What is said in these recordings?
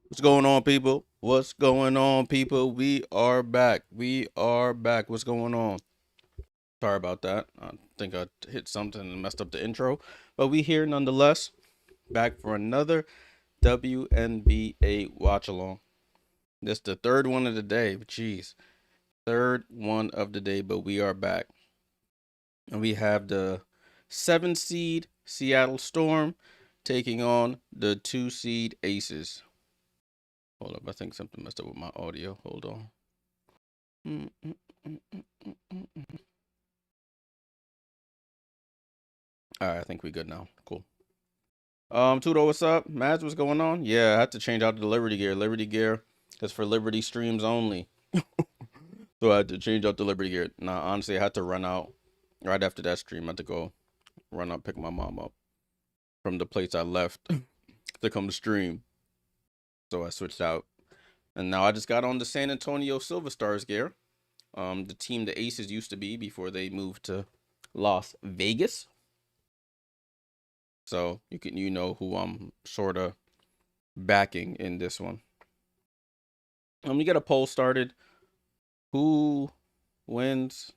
What's going on, people? What's going on, people? We are back. We are back. What's going on? Sorry about that. I think I hit something and messed up the intro. But we here nonetheless. Back for another WNBA Watchalong. This the third one of the day. Jeez. Third one of the day, but we are back. And we have the 7 seed Seattle Storm taking on the 2 seed Aces. Hold up, I think something messed up with my audio. Hold on. All right, I think we good now. Cool. Tudo, what's up? Mads, what's going on? Yeah, I had to change out the Liberty gear. Liberty gear is for Liberty streams only. So I had to change out the Liberty gear. Nah, honestly, I had to run out right after that stream. I had to go run out, pick my mom up from the place I left to come to stream. So I switched out. And now I just got on the San Antonio Silver Stars gear. The team the Aces used to be before they moved to Las Vegas. So you know who I'm sort of backing in this one. Let me get a poll started. Who wins?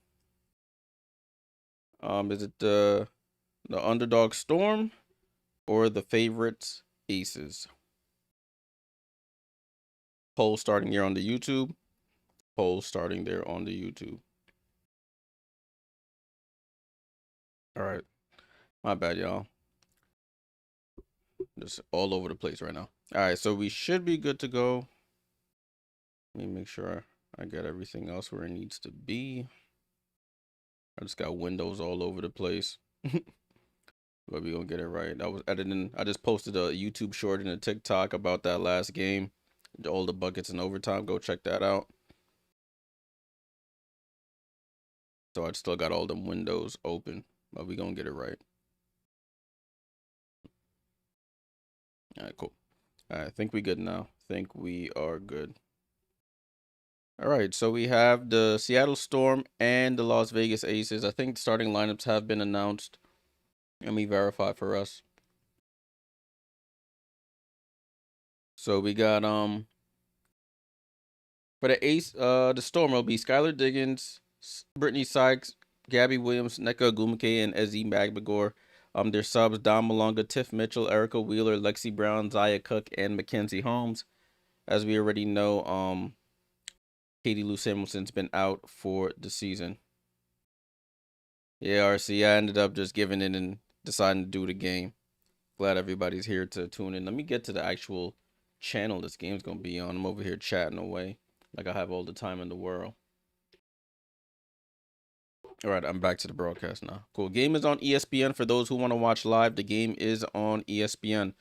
Is it the underdog Storm or the favorites Aces? Poll starting here on the YouTube. Poll starting there on the YouTube. All right. My bad, y'all. Just all over the place right now. All right, so we should be good to go. Let me make sure I got everything else where it needs to be. I just got windows all over the place. But we gonna get it right. I was editing. I just posted a YouTube short and a TikTok about that last game. All the buckets in overtime. Go check that out. So I still got all them windows open. But we gonna get it right. All right, cool. All right, I think we good now. Think we are good. All right, so we have the Seattle Storm and the Las Vegas Aces. I think the starting lineups have been announced. Let me verify for us. So we got for the Storm will be Skylar Diggins, Brittany Sykes, Gabby Williams, Nneka Ogwumike, and Ezzy Magbagor. Their subs: Dom Malonga, Tiff Mitchell, Erica Wheeler, Lexi Brown, Zaya Cook, and Mackenzie Holmes. As we already know, Katie Lou Samuelson's been out for the season. Yeah, RC, I ended up just giving in and deciding to do the game. Glad everybody's here to tune in. Let me get to the actual channel this game's gonna be on. I'm over here chatting away like I have all the time in the world. All right, I'm back to the broadcast now. Cool. Game is on ESPN for those who want to watch live. The game is on ESPN.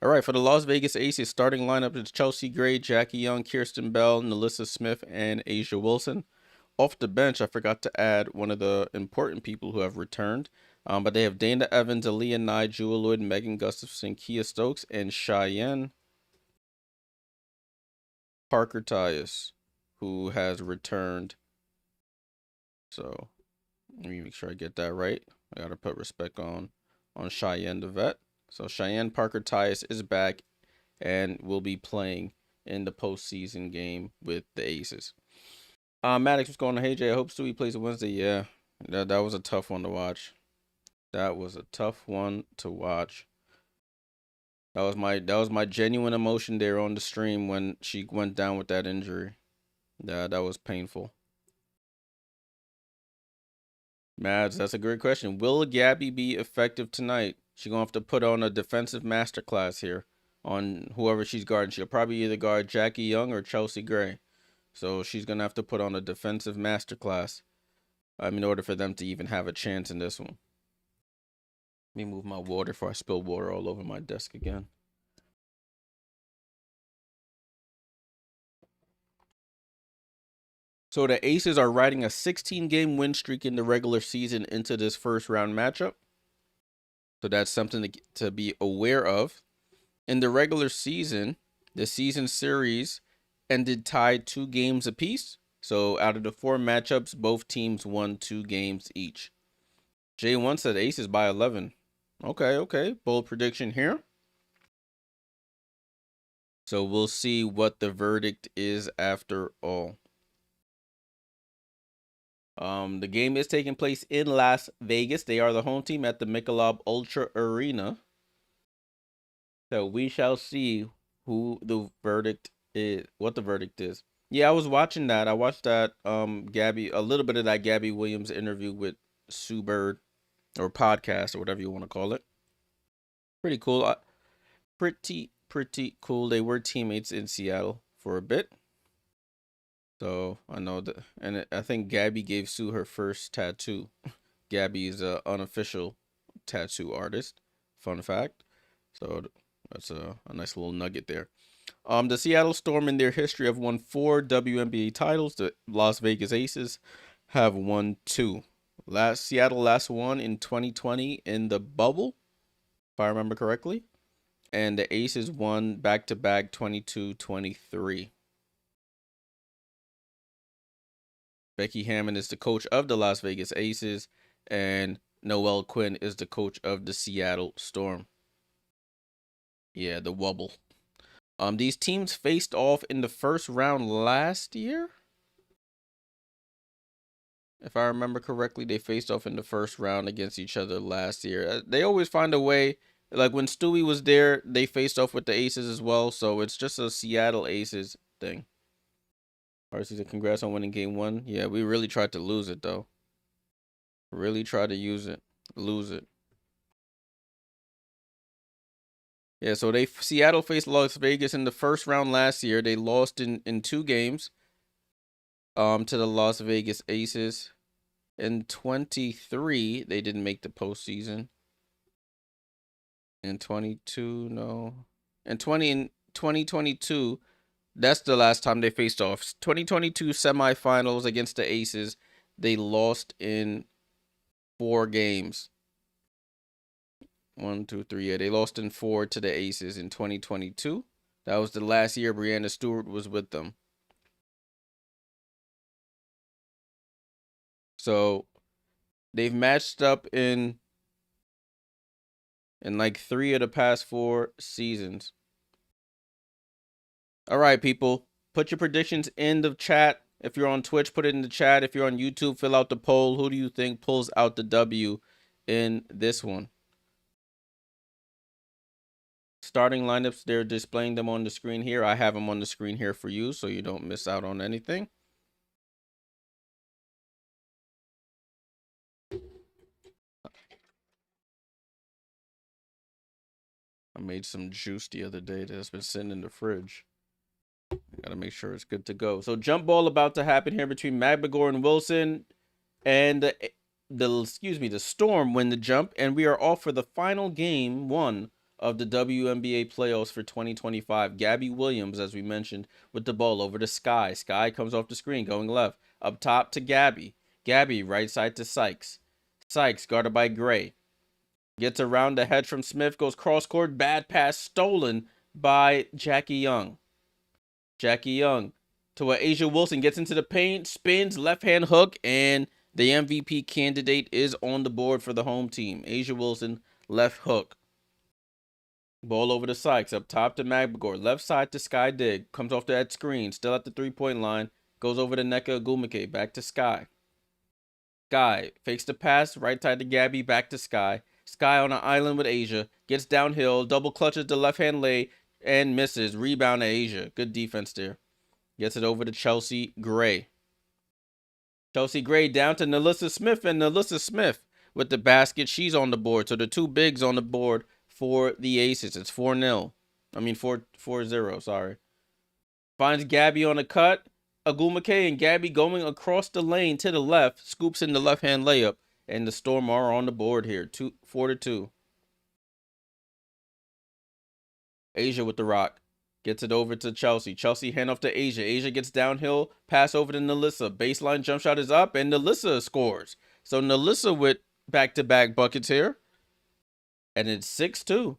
All right, for the Las Vegas Aces, starting lineup is Chelsea Gray, Jackie Young, Kirsten Bell, Nalissa Smith, and Asia Wilson. Off the bench, I forgot to add one of the important people who have returned. But they have Dana Evans, Aaliyah Nye, Jewel Lloyd, Megan Gustafson, Kia Stokes, and Cheyenne Parker Tyus, who has returned. So let me make sure I get that right. I gotta put respect on Cheyenne the vet. So Cheyenne Parker Tyus is back and will be playing in the postseason game with the Aces. Maddox, what's going on? Hey Jay, I hope Stewie plays a Wednesday. Yeah, that was a tough one to watch. That was a tough one to watch. That was my genuine emotion there on the stream when she went down with that injury. Yeah, that was painful. Mads, that's a great question. Will Gabby be effective tonight? She's gonna have to put on a defensive masterclass here on whoever she's guarding. She'll probably either guard Jackie Young or Chelsea Gray. So she's gonna have to put on a defensive masterclass in order for them to even have a chance in this one. Let me move my water before I spill water all over my desk again. So the Aces are riding a 16-game win streak in the regular season into this first round matchup. So that's something to be aware of. In the regular season, the season series ended tied 2 games apiece. So out of the 4 matchups, both teams won 2 games each. J1 said Aces by 11. Okay. Bold prediction here. So we'll see what the verdict is after all. The game is taking place in Las Vegas. They are the home team at the Michelob Ultra Arena. So we shall see what the verdict is. Yeah, I was watching that. I watched that Gabby, a little bit of that Gabby Williams interview with Sue Bird, or podcast, or whatever you want to call it. Pretty cool. Pretty cool. They were teammates in Seattle for a bit. So I know that, and I think Gabby gave Sue her first tattoo. Gabby's an unofficial tattoo artist. Fun fact. So that's a nice little nugget there. The Seattle Storm, in their history, have won 4 WNBA titles. The Las Vegas Aces have won 2. Seattle last won in 2020 in the bubble, if I remember correctly. And the Aces won back-to-back 22-23. Becky Hammon is the coach of the Las Vegas Aces, and Noelle Quinn is the coach of the Seattle Storm. Yeah, the wobble. These teams faced off in the first round last year. If I remember correctly, they faced off in the first round against each other last year. They always find a way. Like when Stewie was there, they faced off with the Aces as well. So it's just a Seattle Aces thing. RC said, congrats on winning game 1. Yeah, we really tried to lose it, though. Really tried to lose it. Yeah, so Seattle faced Las Vegas in the first round last year. They lost in 2 games to the Las Vegas Aces. In 23, they didn't make the postseason. In 22, no. In 2022, that's the last time they faced off. 2022 semifinals against the Aces. They lost in 4 games. 1, 2, 3. Yeah, they lost in 4 to the Aces in 2022. That was the last year Breanna Stewart was with them. So they've matched up in like 3 of the past 4 seasons. All right, people, put your predictions in the chat. If you're on Twitch, put it in the chat. If you're on YouTube, fill out the poll. Who do you think pulls out the W in this one? Starting lineups, they're displaying them on the screen here. I have them on the screen here for you so you don't miss out on anything. I made some juice the other day that's been sitting in the fridge. Gotta make sure it's good to go. So jump ball about to happen here between Magbegor and Wilson, and the Storm win the jump, and we are off for the final game 1 of the WNBA Playoffs for 2025. Gabby Williams, as we mentioned, with the ball over to Sky. Sky comes off the screen, going left. Up top to Gabby. Gabby, right side to Sykes. Sykes, guarded by Gray. Gets around the head from Smith, goes cross-court, bad pass, stolen by Jackie Young. Jackie Young to where A'ja Wilson gets into the paint, spins, left-hand hook, and the MVP candidate is on the board for the home team. A'ja Wilson, left hook. Ball over to Sykes, up top to Magbegor, left side to Sky Dig, comes off that screen, still at the 3-point line, goes over to Nneka Ogwumike, back to Sky. Sky fakes the pass, right side to Gabby, back to Sky. Sky on an island with A'ja, gets downhill, double clutches the left-hand lay, and misses. Rebound to A'ja. Good defense there. Gets it over to Chelsea Gray. Chelsea Gray down to NaLyssa Smith, and NaLyssa Smith with the basket. She's on the board. So the 2 bigs on the board for the Aces. It's 4-0. I mean 4-0, sorry. Finds Gabby on a cut. Ogwumike and Gabby going across the lane to the left. Scoops in the left-hand layup. And the Storm are on the board here. 4-2. A'ja with the rock. Gets it over to Chelsea. Chelsea hand off to A'ja. A'ja gets downhill. Pass over to NaLyssa. Baseline jump shot is up. And NaLyssa scores. So NaLyssa with back-to-back buckets here. And it's 6-2.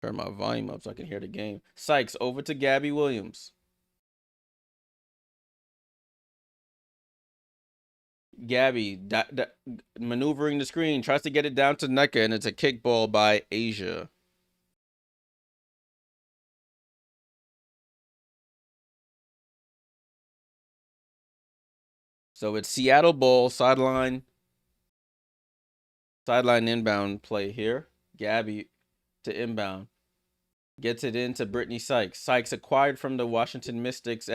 Turn my volume up so I can hear the game. Sykes over to Gabby Williams. Gabby maneuvering the screen, tries to get it down to Nneka, and it's a kickball by Asia. So it's Seattle ball, sideline inbound play here. Gabby to inbound. Gets it into Brittany Sykes. Sykes acquired from the Washington Mystics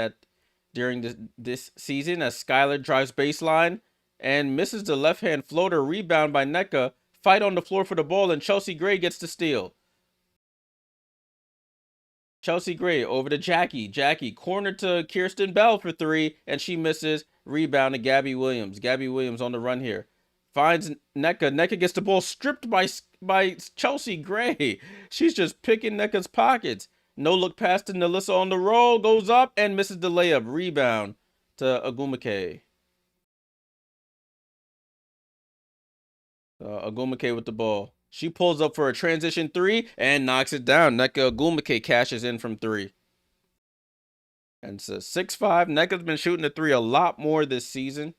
during this season as Skylar drives baseline and misses the left-hand floater. Rebound by Nneka. Fight on the floor for the ball, and Chelsea Gray gets the steal. Chelsea Gray over to Jackie. Jackie corner to Kirsten Bell for 3, and she misses. Rebound to Gabby Williams. Gabby Williams on the run here. Finds Nneka. Nneka gets the ball stripped by Chelsea Gray. She's just picking Nneka's pockets. No look pass to Nelissa on the roll. Goes up and misses the layup. Rebound to Ogwumike. Ogwumike with the ball. She pulls up for a transition 3 and knocks it down. Nneka Ogwumike cashes in from 3. And it's a 6-5. Nneka's been shooting the 3 a lot more this season.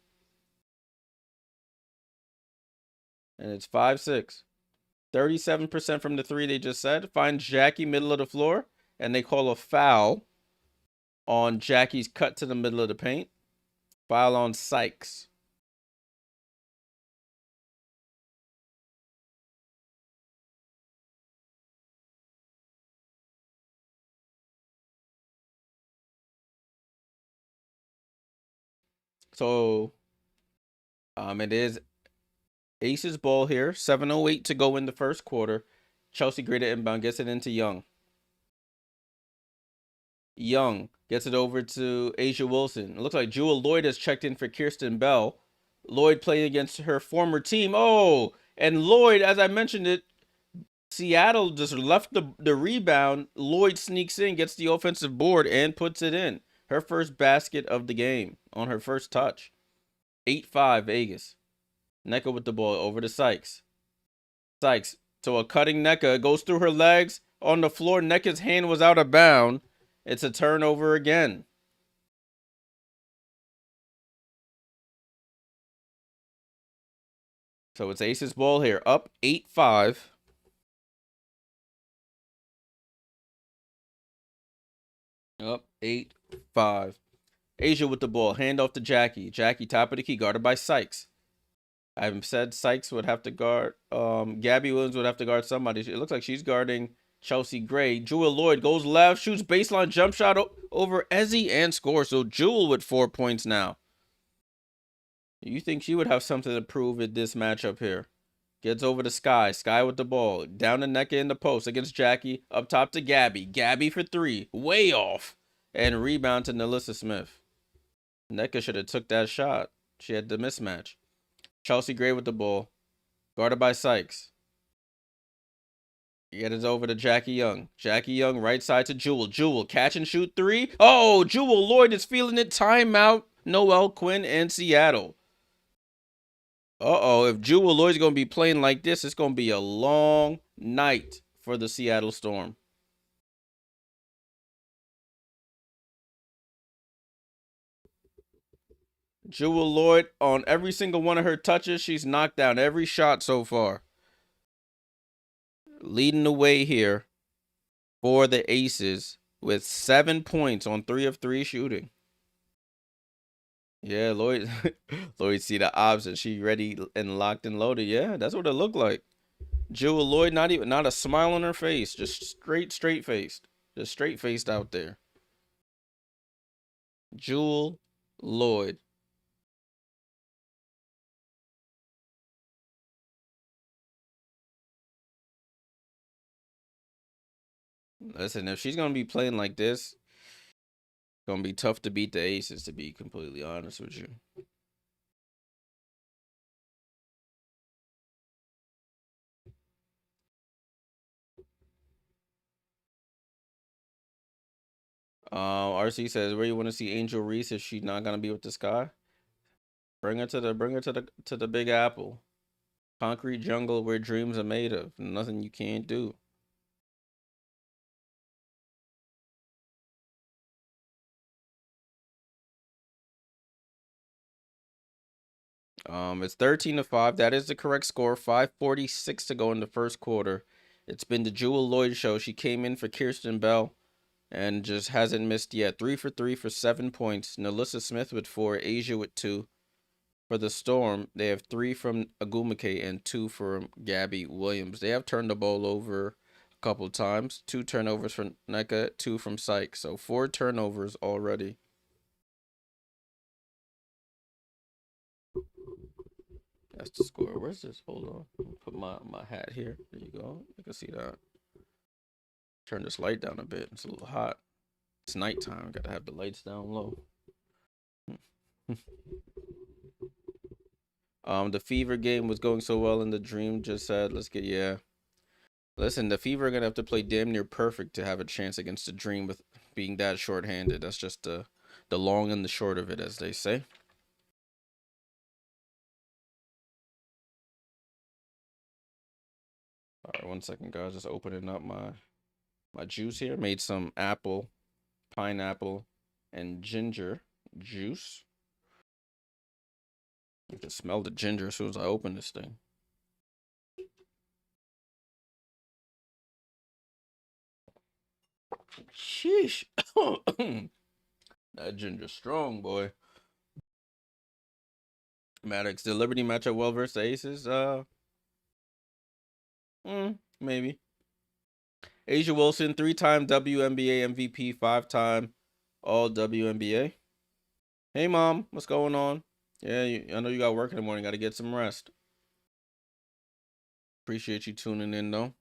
And it's 5-6. 37% from the 3 they just said. Finds Jackie middle of the floor. And they call a foul on Jackie's cut to the middle of the paint. Foul on Sykes. So it is Ace's ball here. 7:08 to go in the first quarter. Chelsea Gray to inbound, gets it into Young. Young gets it over to Asia Wilson. It looks like Jewel Lloyd has checked in for Kirsten Bell. Lloyd playing against her former team. Oh, and Lloyd, as I mentioned it, Seattle just left the rebound. Lloyd sneaks in, gets the offensive board, and puts it in. Her first basket of the game on her first touch. 8-5 Vegas. Nneka with the ball over to Sykes. Sykes to a cutting Nneka. Goes through her legs on the floor. Nneka's hand was out of bounds. It's a turnover again. So it's Ace's ball here. Up 8-5. Up 8-5. Asia with the ball. Hand off to Jackie. Jackie, top of the key, guarded by Sykes. I've said Sykes would have to guard. Gabby Williams would have to guard somebody. It looks like she's guarding Chelsea Gray. Jewel Lloyd goes left, shoots baseline jump shot over Ezzy and scores. So Jewel with 4 points now. You think she would have something to prove in this matchup here? Gets over to Sky. Sky with the ball. Down to Nneka in the post against Jackie. Up top to Gabby. Gabby for 3. Way off. And rebound to Nelissa Smith. Nneka should have took that shot. She had the mismatch. Chelsea Gray with the ball. Guarded by Sykes. Get it over to Jackie Young. Jackie Young right side to Jewel. Jewel catch and shoot 3. Oh, Jewel Lloyd is feeling it. Timeout. Noel Quinn and Seattle. Uh-oh, if Jewel Lloyd's going to be playing like this, it's going to be a long night for the Seattle Storm. Jewel Lloyd, on every single one of her touches, she's knocked down every shot so far. Leading the way here for the Aces with 7 points on 3 of 3 shooting. Yeah, Lloyd see the option. She ready and locked and loaded. Yeah, that's what it looked like. Jewel Lloyd, not a smile on her face, just straight faced. Just straight faced out there. Jewel Lloyd. Listen, if she's gonna be playing like this, it's gonna be tough to beat the Aces, to be completely honest with you. RC says, where you want to see Angel Reese if she's not gonna be with the Sky? Bring her to the Big Apple. Concrete jungle where dreams are made of. Nothing you can't do. It's 13-5. That is the correct score. 5:46 to go in the first quarter. It's been the Jewel Lloyd show. She came in for Kirsten Bell and just hasn't missed yet. 3 for 3 for 7 points. Nalissa Smith with 4. Asia with 2. For the Storm, they have 3 from Ogwumike and 2 from Gabby Williams. They have turned the ball over a couple times. 2 turnovers from Nneka, 2 from Sykes. So 4 turnovers already. That's the score. Where's this? Hold on. Put my hat here. There you go. You can see that. Turn this light down a bit. It's a little hot. It's nighttime. Gotta have the lights down low. The Fever game was going so well, and the Dream just said, "Let's get yeah." Listen, the Fever are gonna have to play damn near perfect to have a chance against the Dream with being that short-handed. That's just the long and the short of it, as they say. All right, 1 second, guys. Just opening up my juice here. Made some apple, pineapple, and ginger juice. You can smell the ginger as soon as I open this thing. Sheesh. That ginger strong, boy. Maddox, the Liberty matchup well versus the Aces? Maybe. Asia Wilson, 3-time WNBA MVP, 5-time All WNBA. Hey, Mom, what's going on? Yeah, I know you got work in the morning. Got to get some rest. Appreciate you tuning in, though.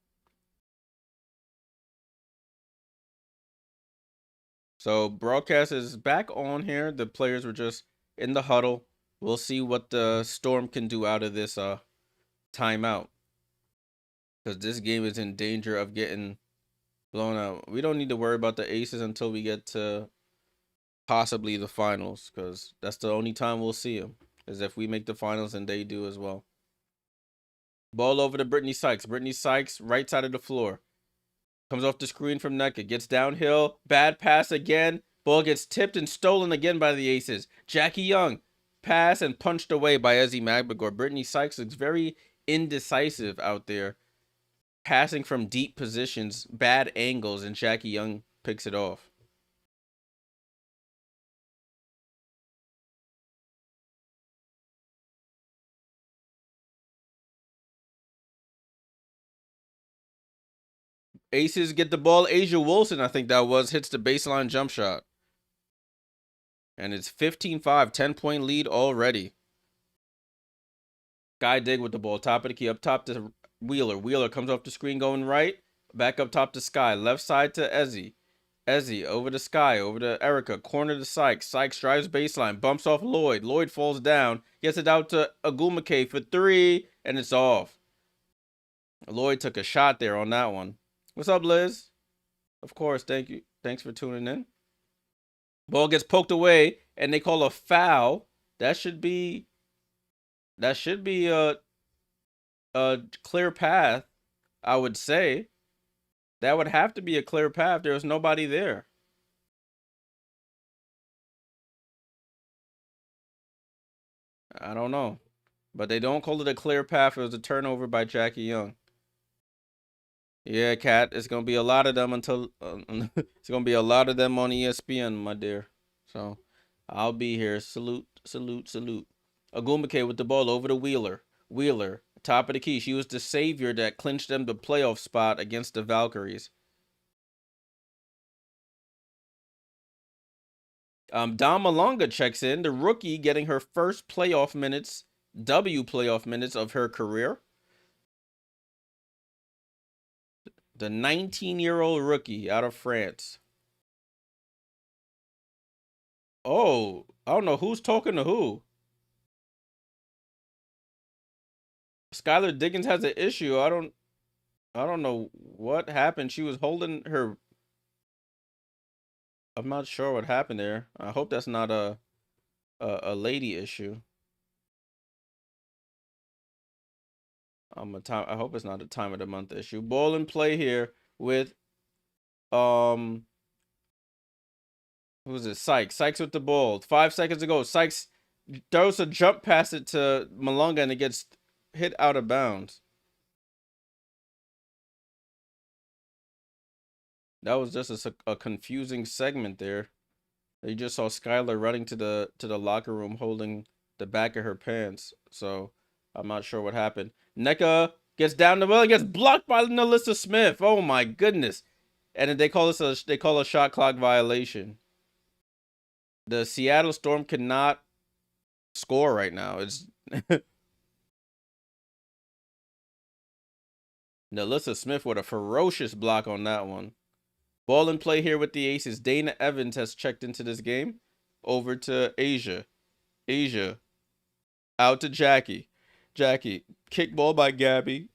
So, broadcast is back on here. The players were just in the huddle. We'll see what the Storm can do out of this timeout. Because this game is in danger of getting blown out. We don't need to worry about the Aces until we get to possibly the finals. Because that's the only time we'll see them. Is if we make the finals and they do as well. Ball over to Brittany Sykes. Brittany Sykes, right side of the floor. Comes off the screen from Nneka. Gets downhill. Bad pass again. Ball gets tipped and stolen again by the Aces. Jackie Young. Pass and punched away by Ezi Magbegor. Brittany Sykes looks very indecisive out there. Passing from deep positions. Bad angles. And Jackie Young picks it off. Aces get the ball. Asia Wilson, I think that was, hits the baseline jump shot. And it's 15-5, 10-point lead already. Sky Dig with the ball. Top of the key. Up top to Wheeler. Wheeler comes off the screen going right. Back up top to Sky. Left side to Ezi. Ezi over to Sky. Over to Erica. Corner to Sykes. Sykes drives baseline. Bumps off Lloyd. Lloyd falls down. Gets it out to Ogwumike for 3. And it's off. Lloyd took a shot there on that one. What's up, Liz? Of course. Thank you. Thanks for tuning in. Ball gets poked away. And they call a foul. That should be a clear path, I would say. That would have to be a clear path. There's nobody there. I don't know. But they don't call it a clear path. It was a turnover by Jackie Young. Yeah, Kat, it's going to be a lot of them until it's going to be a lot of them on ESPN, my dear. So, I'll be here. Salute, salute, salute. Ogwumike with the ball over to Wheeler. Wheeler, top of the key. She was the savior that clinched them the playoff spot against the Valkyries. Dom Malonga checks in, the rookie getting her first playoff minutes, playoff minutes of her career. The 19-year-old rookie out of France. Oh, I don't know who's talking to who. Skylar Diggins has an issue. I don't know what happened. She was holding her. I'm not sure what happened there. I hope that's not a lady issue. I hope it's not a time of the month issue. Ball in play here with um who's it? Sykes. Sykes with the ball. 5 seconds to go. Sykes throws a jump pass it to Malonga and it gets hit out of bounds. That was just a confusing segment there. You just saw Skylar running to the locker room holding the back of her pants. So I'm not sure what happened. Nneka gets down the well and gets blocked by Nelissa Smith. Oh my goodness. And then they call a shot clock violation. The Seattle Storm cannot score right now. It's Nelissa Smith with a ferocious block on that one. Ball in play here with the Aces. Dana Evans has checked into this game. Over to Asia. Asia out to Jackie. Jackie kick ball by Gabby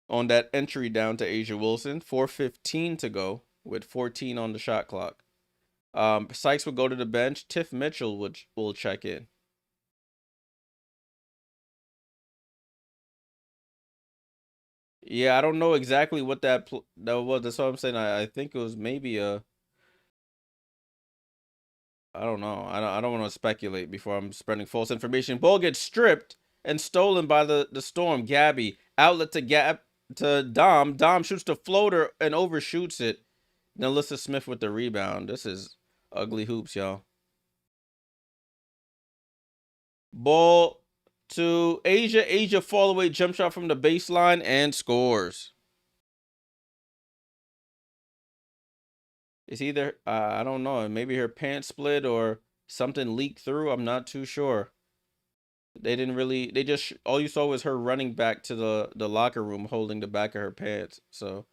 on that entry down to Asia Wilson. 4:15 to go with 14 on the shot clock. Sykes will go to the bench. Tiff Mitchell will check in. Yeah, I don't know exactly what that was. That's what I'm saying. I think it was maybe I don't know. I don't want to speculate before I'm spreading false information. Ball gets stripped and stolen by the Storm. Gabby outlet to Dom. Dom shoots the floater and overshoots it. Nelissa Smith with the rebound. This is ugly hoops, y'all. Ball to Asia. Asia fall away jump shot from the baseline and scores. It's either I don't know, maybe her pants split or something leaked through. I'm not too sure. They didn't really. They just all you saw was her running back to the locker room holding the back of her pants. So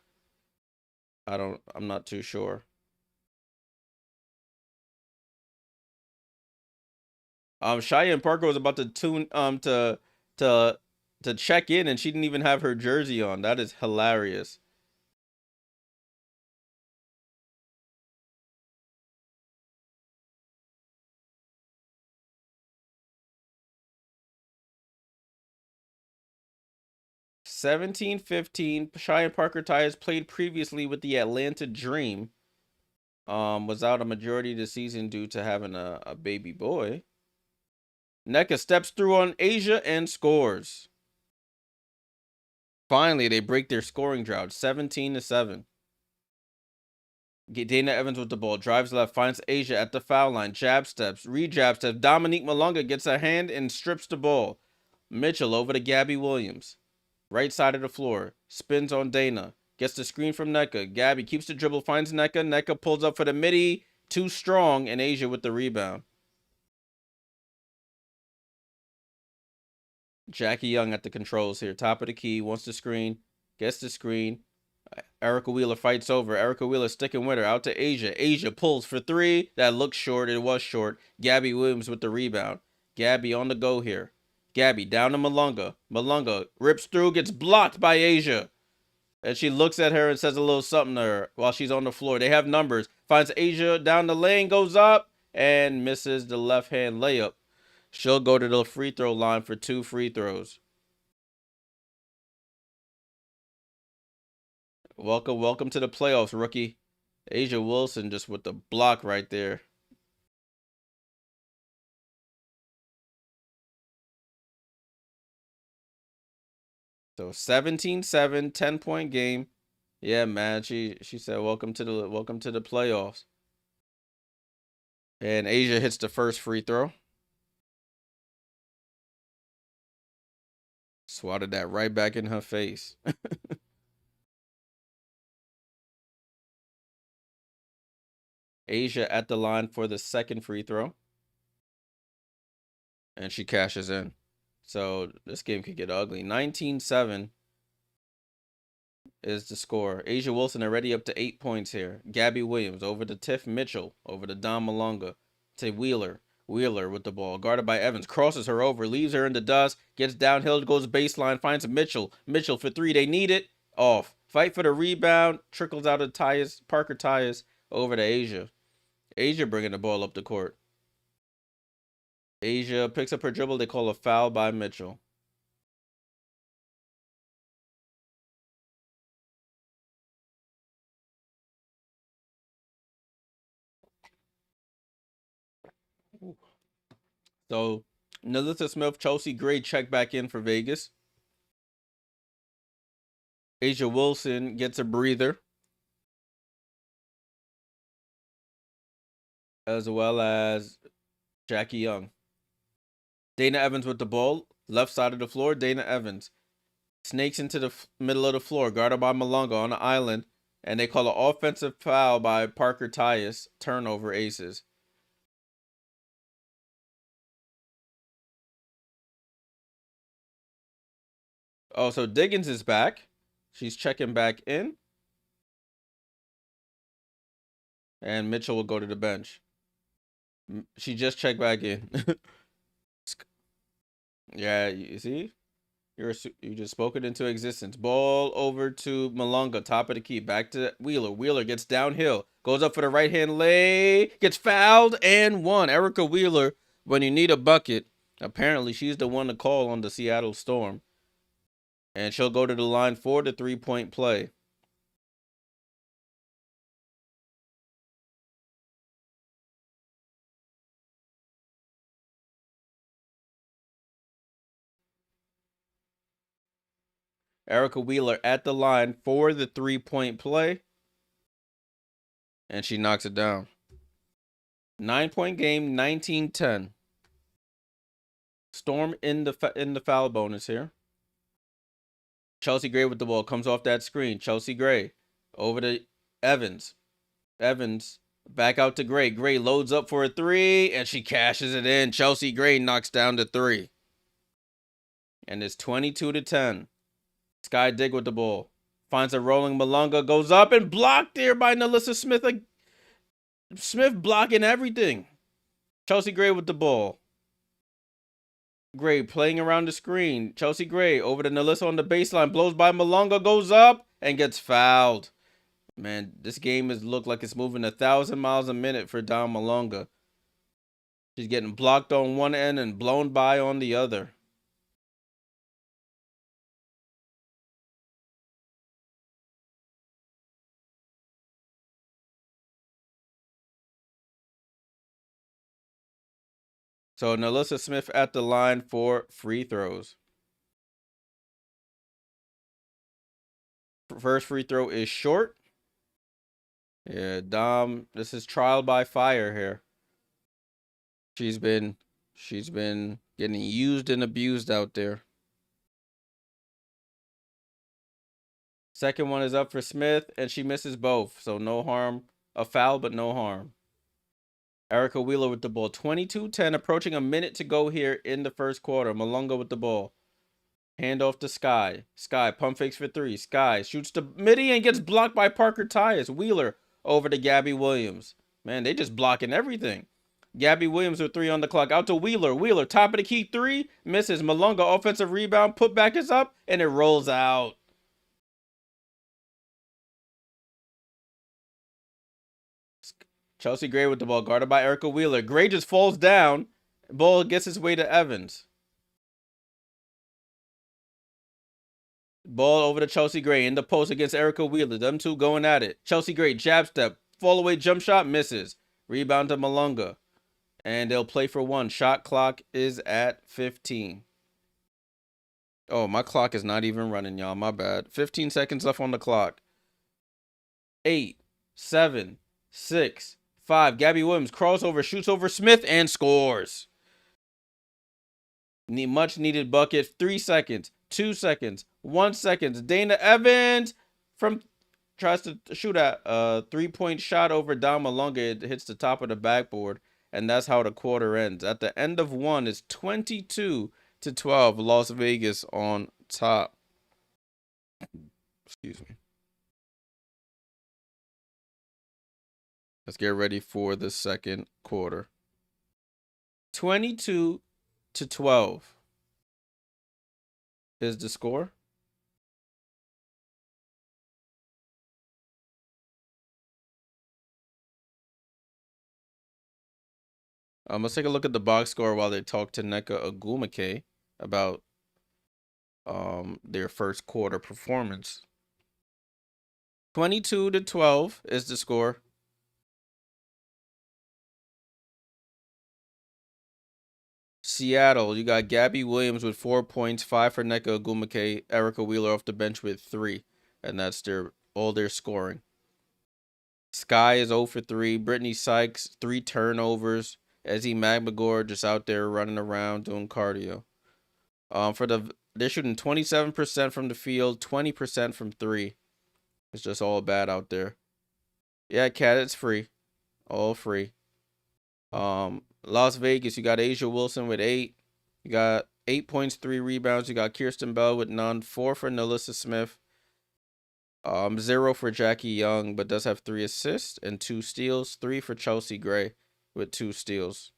I'm not too sure. Cheyenne Parker was about to tune to to check in and she didn't even have her jersey on. That is hilarious. Seventeen 15. Cheyenne Parker ties played previously with the Atlanta Dream. Was out a majority of the season due to having a baby boy. Nneka steps through on Asia and scores. Finally, they break their scoring drought, 17-7. Dana Evans with the ball, drives left, finds Asia at the foul line, jab steps, re-jab steps. Dominique Malonga gets a hand and strips the ball. Mitchell over to Gabby Williams. Right side of the floor, spins on Dana, gets the screen from Nneka. Gabby keeps the dribble, finds Nneka. Nneka pulls up for the midi, too strong, and Asia with the rebound. Jackie Young at the controls here, top of the key, wants the screen, gets the screen. Erica Wheeler fights over. Erica Wheeler sticking with her. Out to Asia. Asia pulls for three. That looks short. It was short. Gabby Williams with the rebound. Gabby on the go here. Gabby down to Malonga. Malonga rips through, gets blocked by Asia. And she looks at her and says a little something to her while she's on the floor. They have numbers. Finds Asia down the lane, goes up, and misses the left-hand layup. She'll go to the free throw line for 2 free throws. Welcome to the playoffs, rookie. Asia Wilson just with the block right there. So 17-7, 10-point game. Yeah, man. She said welcome to the playoffs. And Asia hits the first free throw. Swatted that right back in her face. Asia at the line for the second free throw. And she cashes in. So this game could get ugly. 19-7 is the score. Asia Wilson already up to 8 points here. Gabby Williams over to Tiff Mitchell. Over to Dom Malonga. To Wheeler. Wheeler with the ball. Guarded by Evans. Crosses her over. Leaves her in the dust. Gets downhill. Goes baseline. Finds Mitchell. Mitchell for 3. They need it. Off. Fight for the rebound. Trickles out of Parker Tyus over to Asia. Asia bringing the ball up the court. Asia picks up her dribble. They call a foul by Mitchell. So Nelissa Smith, Chelsea Gray check back in for Vegas. Asia Wilson gets a breather. As well as Jackie Young. Dana Evans with the ball. Left side of the floor, Dana Evans. Snakes into the middle of the floor, guarded by Malonga on the island. And they call an offensive foul by Parker Tyus. Turnover, Aces. Oh, so Diggins is back. She's checking back in. And Mitchell will go to the bench. She just checked back in. Yeah, you see? You just spoke it into existence. Ball over to Malonga, top of the key. Back to Wheeler. Wheeler gets downhill. Goes up for the right-hand lay. Gets fouled and won. Erica Wheeler, when you need a bucket, apparently she's the one to call on the Seattle Storm. And she'll go to the line for the three-point play. Erica Wheeler at the line for the three-point play. And she knocks it down. 9-point game, 19-10. Storm in the foul bonus here. Chelsea Gray with the ball. Comes off that screen. Chelsea Gray over to Evans. Evans back out to Gray. Gray loads up for a three, and she cashes it in. Chelsea Gray knocks down the three. And it's 22-10. Sky Dig with the ball. Finds a rolling Malonga. Goes up and blocked there by Nelissa Smith. Smith blocking everything. Chelsea Gray with the ball. Gray playing around the screen. Chelsea Gray over to Nelissa on the baseline. Blows by Malonga. Goes up and gets fouled. Man, this game has looked like it's moving 1,000 miles a minute for Dom Malonga. She's getting blocked on one end and blown by on the other. So Nelissa Smith at the line for free throws. First free throw is short. Yeah, Dom, this is trial by fire here. She's been getting used and abused out there. Second one is up for Smith, and she misses both. So no harm. A foul, but no harm. Erica Wheeler with the ball. 22-10, approaching a minute to go here in the first quarter. Malonga with the ball. Hand off to Sky. Sky pump fakes for three. Sky shoots the midi and gets blocked by Parker Tyus. Wheeler over to Gabby Williams. Man, they just blocking everything. Gabby Williams with three on the clock. Out to Wheeler. Wheeler, top of the key, three. Misses. Malonga, offensive rebound. Put back is up, and it rolls out. Chelsea Gray with the ball, guarded by Erica Wheeler. Gray just falls down. Ball gets his way to Evans. Ball over to Chelsea Gray in the post against Erica Wheeler. Them two going at it. Chelsea Gray, jab step. Fall away jump shot, misses. Rebound to Malonga. And they'll play for one. Shot clock is at 15. Oh, my clock is not even running, y'all. My bad. 15 seconds left on the clock. 8, 7, 6, 5. Gabby Williams crossover, shoots over Smith, and scores. Much needed bucket. 3 seconds, 2 seconds, 1 second. Dana Evans tries to shoot a 3-point shot over Dom Malonga. It hits the top of the backboard, and that's how the quarter ends. At the end of one, it's 22-12. Las Vegas on top. Excuse me. Let's get ready for the second quarter. 22-12 is the score. Let's take a look at the box score while they talk to Nneka Ogwumike about their first quarter performance. 22-12 is the score. Seattle, you got Gabby Williams with 4 points, 5 for Nneka Ogwumike, Erica Wheeler off the bench with 3, and that's all their scoring. Sky is 0 for 3. Brittany Sykes, 3 turnovers. Ezzie Magmagor just out there running around doing cardio. They're shooting 27% from the field, 20% from 3. It's just all bad out there. Yeah, Cat, it's free. All free. Las Vegas, you got Asia Wilson with 8. You got 8 points, 3 rebounds. You got Kirsten Bell with none. 4 for Nalissa Smith. 0 for Jackie Young, but does have 3 assists and 2 steals. 3 for Chelsea Gray with 2 steals.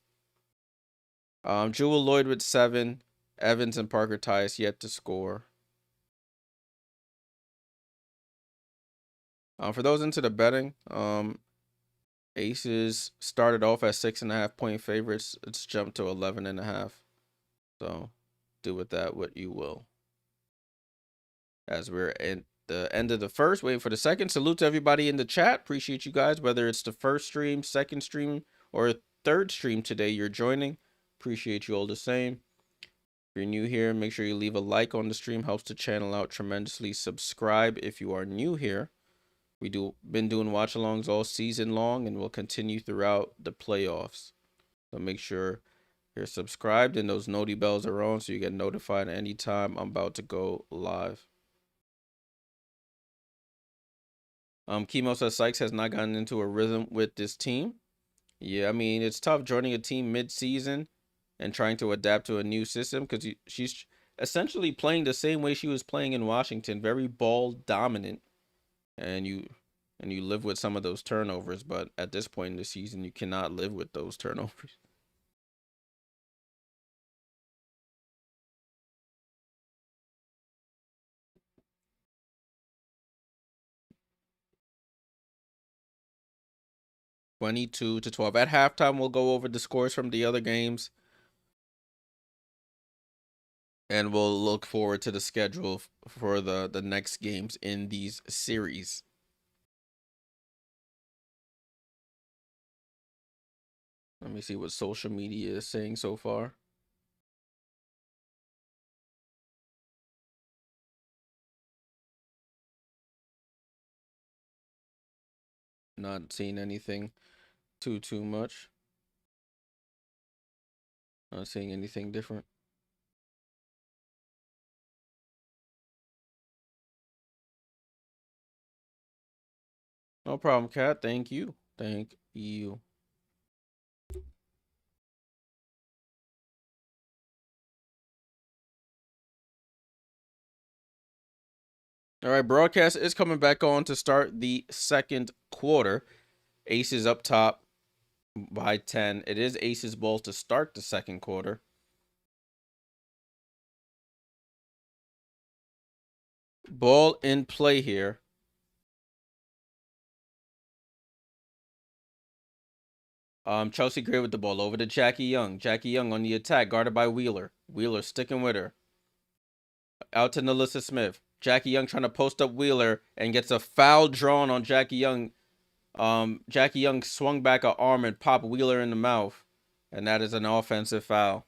Jewel Lloyd with 7. Evans and Parker Tyus yet to score. For those into the betting, Aces started off at 6.5 point favorites. It's jumped to 11.5. So do with that what you will. As we're at the end of the first, waiting for the second. Salute to everybody in the chat. Appreciate you guys, whether it's the first stream, second stream, or third stream today you're joining. Appreciate you all the same. If you're new here, make sure you leave a like on the stream. Helps the channel out tremendously. Subscribe if you are new here. Been doing watch-alongs all season long, and we'll continue throughout the playoffs. So make sure you're subscribed and those noti bells are on so you get notified anytime I'm about to go live. Chemo says Sykes has not gotten into a rhythm with this team. Yeah, I mean, it's tough joining a team mid-season and trying to adapt to a new system because she's essentially playing the same way she was playing in Washington, very ball dominant. And you live with some of those turnovers, but at this point in the season, you cannot live with those turnovers. (22-12). At halftime, we'll go over the scores from the other games, and we'll look forward to the schedule for the next games in these series. Let me see what social media is saying so far. Not seeing anything too much. Not seeing anything different. No problem, Kat. Thank you. Thank you. All right, broadcast is coming back on to start the second quarter. Aces up top by 10. It is Aces ball to start the second quarter. Ball in play here. Chelsea Gray with the ball over to Jackie Young. Jackie Young on the attack, guarded by Wheeler. Wheeler sticking with her. Out to Nalissa Smith. Jackie Young trying to post up Wheeler and gets a foul drawn on Jackie Young. Jackie Young swung back an arm and popped Wheeler in the mouth. And that is an offensive foul.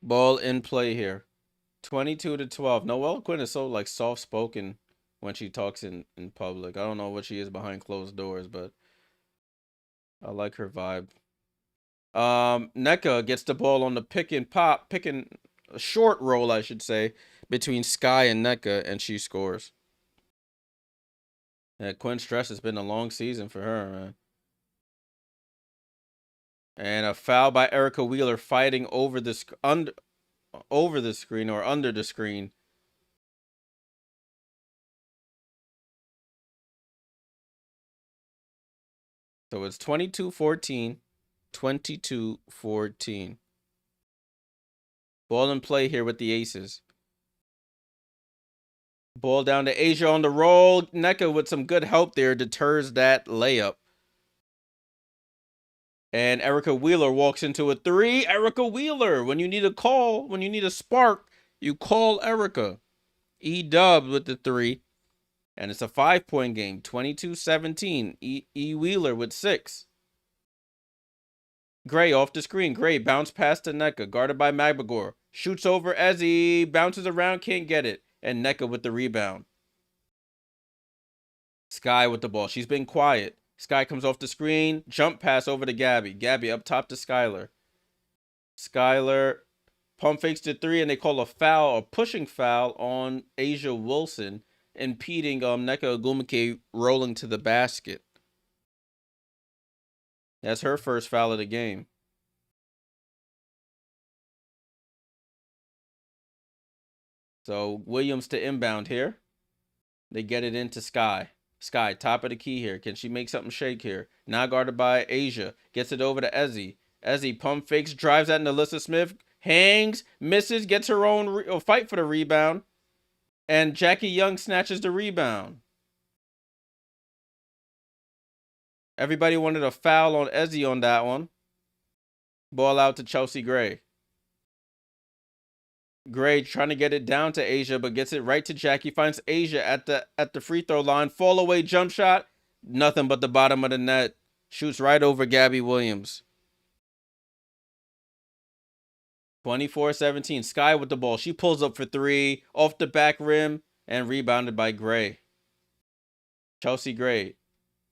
Ball in play here. 22-12. Noelle Quinn is so like soft spoken when she talks in public. I don't know what she is behind closed doors, but I like her vibe. Nneka gets the ball on the pick and short roll, I should say, between Sky and Nneka, and she scores. Yeah, Quinn Stress has been a long season for her, man. And a foul by Erica Wheeler fighting over the screen or under the screen. So it's 22-14. 22-14. Ball in play here with the Aces. Ball down to Asia on the roll. Nneka with some good help there deters that layup. And Erica Wheeler walks into a 3. Erica Wheeler, when you need a call, when you need a spark, you call Erica. E-Dub with the 3. And it's a 5-point game, 22-17. E Wheeler with 6. Gray off the screen. Gray bounce past to Nneka, guarded by Magbagor. Shoots over Ezzy, bounces around, can't get it. And Nneka with the rebound. Sky with the ball. She's been quiet. Sky comes off the screen. Jump pass over to Gabby. Gabby up top to Skylar. Skylar pump fakes to 3, and they call a foul, a pushing foul on Asia Wilson, impeding Nneka Ogwumike rolling to the basket. That's her first foul of the game. So Williams to inbound here. They get it into Sky. Sky, top of the key here. Can she make something shake here? Now guarded by Asia. Gets it over to Ezzy. Ezzy pump fakes, drives at Nelissa Smith. Hangs, misses, gets her own fight for the rebound. And Jackie Young snatches the rebound. Everybody wanted a foul on Ezzy on that one. Ball out to Chelsea Gray. Gray trying to get it down to Asia, but gets it right to Jackie. Finds Asia at the free throw line. Fall away jump shot. Nothing but the bottom of the net. Shoots right over Gabby Williams. 24-17. Sky with the ball. She pulls up for 3. Off the back rim. And rebounded by Gray. Chelsea Gray.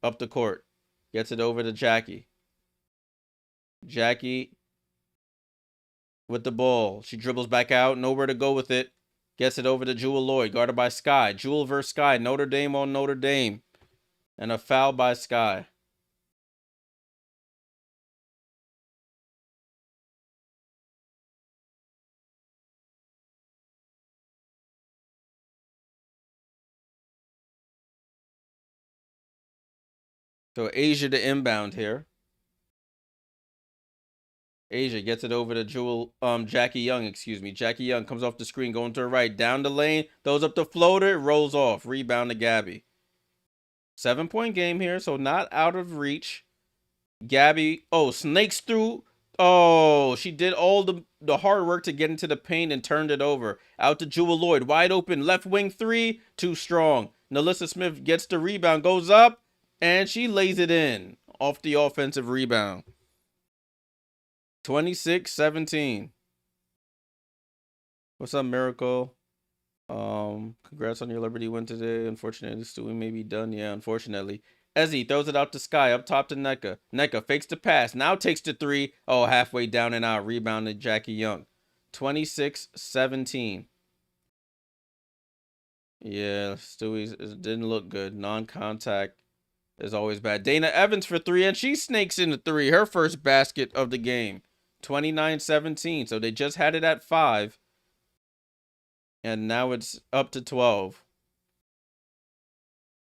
Up the court. Gets it over to Jackie. Jackie with the ball. She dribbles back out. Nowhere to go with it. Gets it over to Jewel Lloyd. Guarded by Sky. Jewel versus Sky. Notre Dame on Notre Dame. And a foul by Sky. So Asia to inbound here. Asia gets it over to Jackie Young, Jackie Young comes off the screen, going to her right, down the lane, throws up the floater, rolls off, rebound to Gabby. 7-point game here, so not out of reach. Gabby, snakes through. Oh, she did all the hard work to get into the paint and turned it over. Out to Jewel Lloyd, wide open, left wing 3, too strong. Nelissa Smith gets the rebound, goes up, and she lays it in off the offensive rebound. 26-17. What's up, Miracle? Congrats on your Liberty win today. Unfortunately, the stewing may be done. Yeah, unfortunately. Ezzy throws it out to Sky, up top to Nneka. Nneka fakes the pass, now takes the 3. Oh, halfway down and out. Rebounded Jackie Young. 26-17. Yeah, Stewie's didn't look good. Non-contact is always bad. Dana Evans for 3, and she snakes in the 3. Her first basket of the game. 29-17. So they just had it at 5. And now it's up to 12.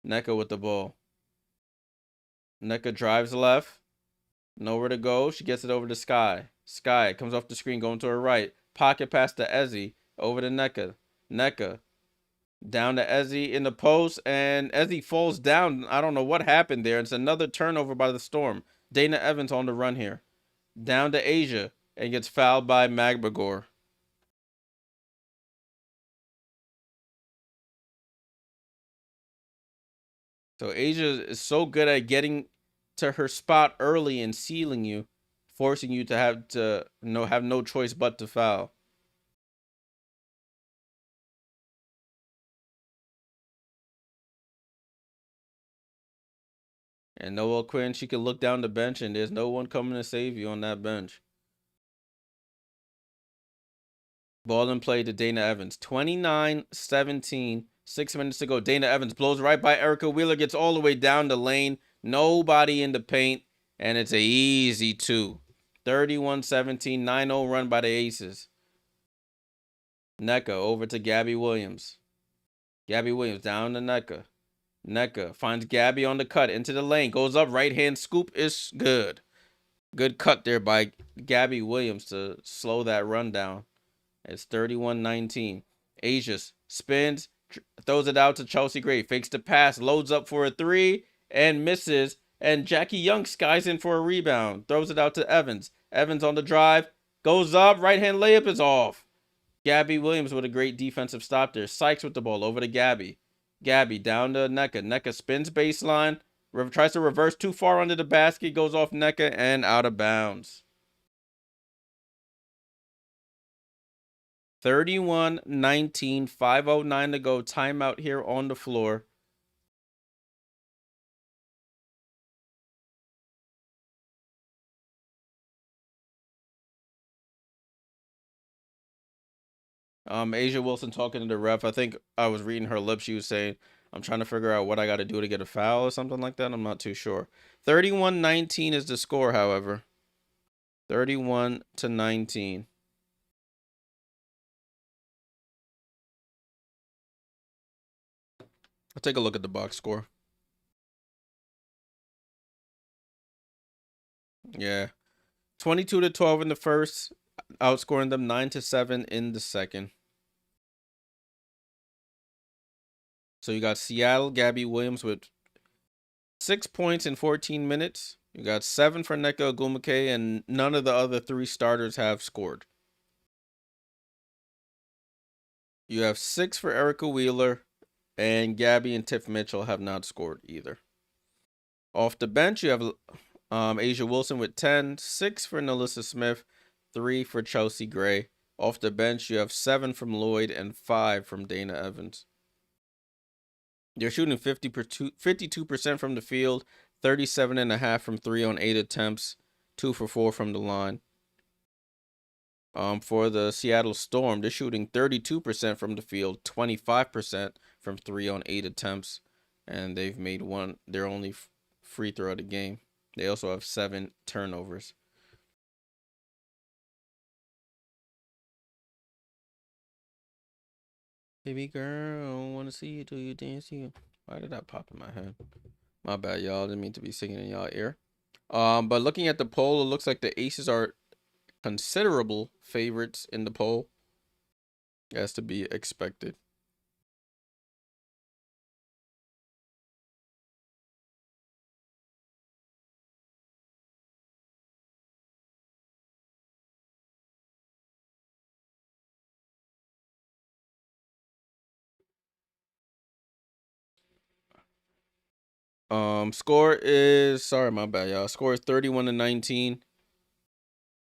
Nneka with the ball. Nneka drives left. Nowhere to go. She gets it over to Sky. Sky comes off the screen, going to her right. Pocket pass to Ezzy. Over to Nneka. Nneka down to Ezzy in the post. And Ezzy falls down. I don't know what happened there. It's another turnover by the Storm. Dana Evans on the run here. Down to Asia. And gets fouled by Magbagor. So Asia is so good at getting to her spot early and sealing you, forcing you to have no choice but to foul. And Noah Quinn, she can look down the bench and there's no one coming to save you on that bench. Ball in play to Dana Evans. 29-17. 6 minutes to go. Dana Evans blows right by Erica Wheeler. Gets all the way down the lane. Nobody in the paint. And it's an easy 2. 31-17. 9-0 run by the Aces. Nneka over to Gabby Williams. Gabby Williams down to Nneka. Nneka finds Gabby on the cut into the lane. Goes up. Right hand scoop is good. Good cut there by Gabby Williams to slow that run down. It's 31-19. Asia spins, throws it out to Chelsea Gray. Fakes the pass, loads up for a 3, and misses. And Jackie Young skies in for a rebound. Throws it out to Evans. Evans on the drive. Goes up. Right-hand layup is off. Gabby Williams with a great defensive stop there. Sykes with the ball over to Gabby. Gabby down to Nneka. Nneka spins baseline. Tries to reverse too far under the basket. Goes off Nneka and out of bounds. 31-19. 5:09 to go. Timeout here on the floor. Asia Wilson talking to the ref. I think I was reading her lips. She was saying, I'm trying to figure out what I got to do to get a foul or something like that. I'm not too sure. 31-19 is the score, however. 31-19. I'll take a look at the box score. Yeah. 22-12 in the first, outscoring them 9-7 in the second. So you got Seattle, Gabby Williams with 6 points in 14 minutes. You got 7 for Nneka Ogwumike, and none of the other 3 starters have scored. You have 6 for Erica Wheeler, and Gabby and Tiff Mitchell have not scored either. Off the bench, you have Asia Wilson with 10, 6 for Nalissa Smith, 3 for Chelsea Gray. Off the bench, you have 7 from Lloyd and 5 from Dana Evans. They're shooting 52% from the field, 37.5 from 3 on 8 attempts, 2 for 4 from the line. For the Seattle Storm, they're shooting 32% from the field, 25% from 3 on 8 attempts, and they've made their only free throw of the game. They also have 7 turnovers. Baby girl, wanna see you do you dance you. Why did that pop in my head? My bad, y'all. Didn't mean to be singing in y'all ear. But looking at the poll, it looks like the Aces are considerable favorites in the poll, as to be expected. Score is, sorry, my bad, y'all. Score is 31-19.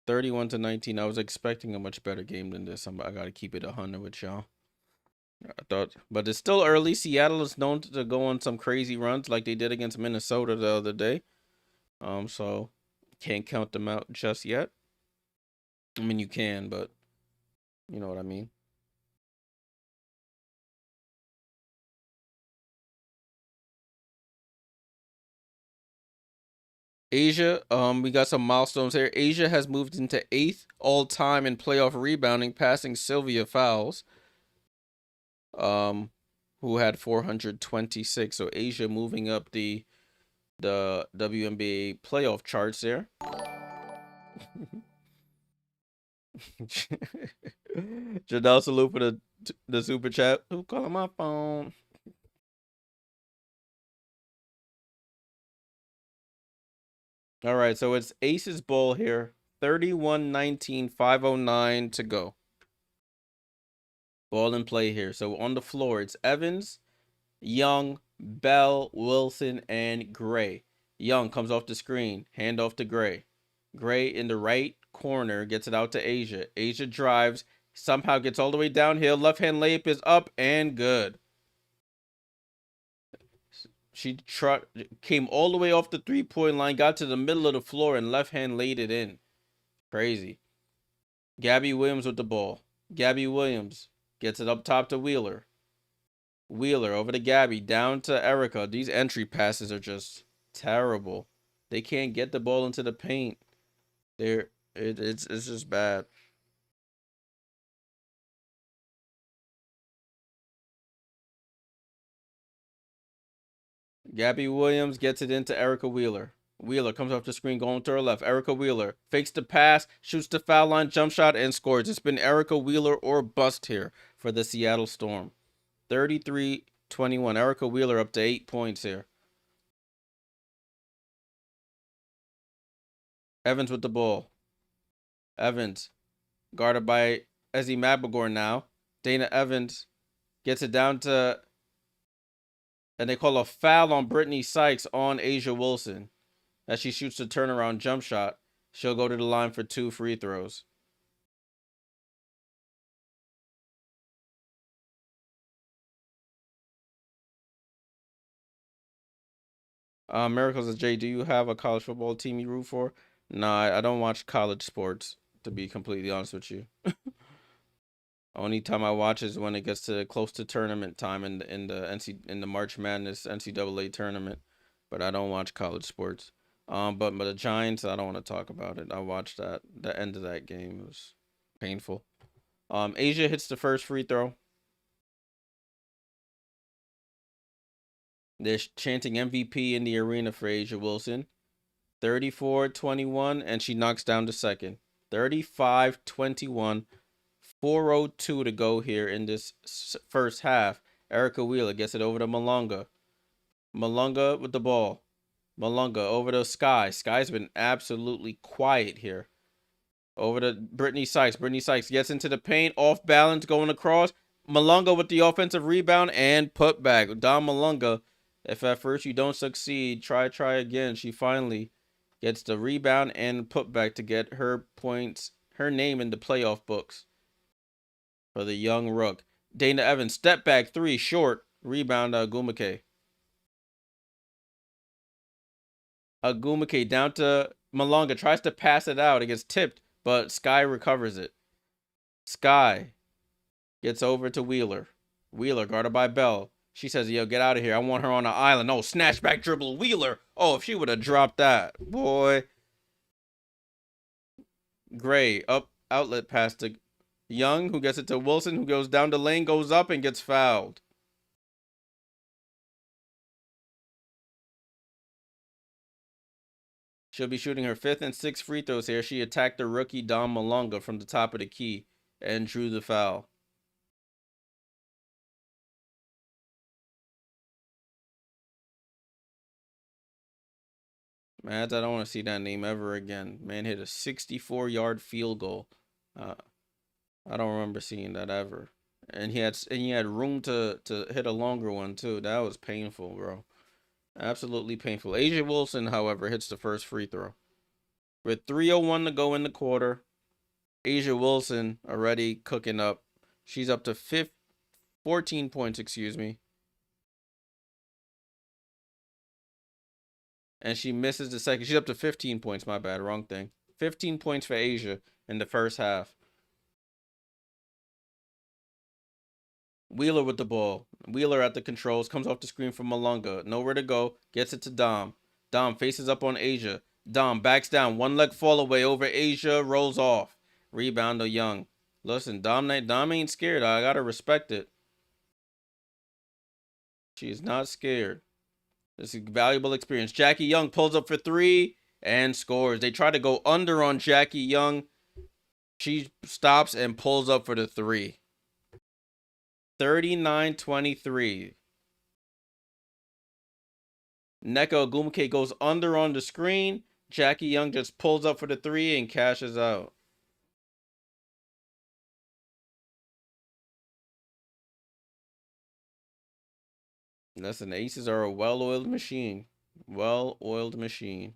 31-19. I was expecting a much better game than this. I gotta keep it 100 with y'all. I thought, but it's still early. Seattle is known to go on some crazy runs like they did against Minnesota the other day. So can't count them out just yet. I mean, you can, but you know what I mean. Asia, we got some milestones here. Asia has moved into 8th all-time in playoff rebounding, passing Sylvia Fowles, who had 426. So Asia moving up the WNBA playoff charts there. Janelle salute for the super chat. Who calling my phone? All right, so it's Aces Bowl here. 31-19, 5:09 to go. Ball in play here. So on the floor, it's Evans, Young, Bell, Wilson, and Gray. Young comes off the screen. Hand off to Gray. Gray in the right corner gets it out to Asia. Asia drives. Somehow gets all the way downhill. Left-hand layup is up and good. She came all the way off the three-point line, got to the middle of the floor, and left-hand laid it in. Crazy. Gabby Williams with the ball. Gabby Williams gets it up top to Wheeler. Wheeler over to Gabby, down to Erica. These entry passes are just terrible. They can't get the ball into the paint. It's just bad. Gabby Williams gets it into Erica Wheeler. Wheeler comes off the screen, going to her left. Erica Wheeler fakes the pass, shoots the foul line, jump shot, and scores. It's been Erica Wheeler or bust here for the Seattle Storm. 33-21. Erica Wheeler up to 8 points here. Evans with the ball. Evans guarded by Ezzy Mabagor now. Dana Evans gets it down to, and they call a foul on Brittany Sykes on A'ja Wilson as she shoots the turnaround jump shot. She'll go to the line for 2 free throws. Miracles of Jay, do you have a college football team you root for? No, I don't watch college sports, to be completely honest with you. Only time I watch is when it gets to close to tournament time in the March Madness NCAA tournament. But I don't watch college sports. But the Giants, I don't want to talk about it. I watched that. The end of that game was painful. A'ja hits the first free throw. They're chanting MVP in the arena for A'ja Wilson. 34-21, and she knocks down the second. 35-21. 4:02 to go here in this first half. Erica Wheeler gets it over to Malunga. Malunga with the ball. Malunga over to Sky. Sky's been absolutely quiet here. Over to Brittany Sykes. Brittany Sykes gets into the paint. Off balance going across. Malunga with the offensive rebound and put back. Don Malunga. If at first you don't succeed, try again. She finally gets the rebound and put back to get her points, her name in the playoff books for the young rook. Dana Evans, step back 3, short. Rebound, Ogwumike. Ogwumike down to Malunga, tries to pass it out. It gets tipped, but Sky recovers it. Sky gets over to Wheeler. Wheeler guarded by Bell. She says, yo, get out of here. I want her on the island. Oh, snatch back dribble. Wheeler. Oh, if she would have dropped that. Boy. Gray, up outlet pass to Young, who gets it to Wilson, who goes down the lane, goes up, and gets fouled. She'll be shooting her 5th and 6th free throws here. She attacked the rookie Dom Malunga from the top of the key and drew the foul. Man, I don't want to see that name ever again. Man hit a 64-yard field goal. I don't remember seeing that ever. And he had room to hit a longer one too. That was painful, bro. Absolutely painful. A'ja Wilson, however, hits the first free throw. With 3:01 to go in the quarter, A'ja Wilson already cooking up. She's up to 14 points, excuse me. And she misses the second. She's up to 15 points, my bad, wrong thing. 15 points for A'ja in the first half. Wheeler with the ball. Wheeler at the controls, comes off the screen from Malunga. Nowhere to go, gets it to Dom. Dom faces up on A'ja. Dom backs down, one leg fall away over A'ja, rolls off. Rebound to Young. Listen, Dom ain't scared. I gotta respect it. She's not scared. This is valuable experience. Jackie Young pulls up for 3 and scores. They try to go under on Jackie Young. She stops and pulls up for the 3. 39-23. Nneka Ogwumike goes under on the screen. Jackie Young just pulls up for the 3 and cashes out. Listen, the Aces are a well-oiled machine. Well-oiled machine.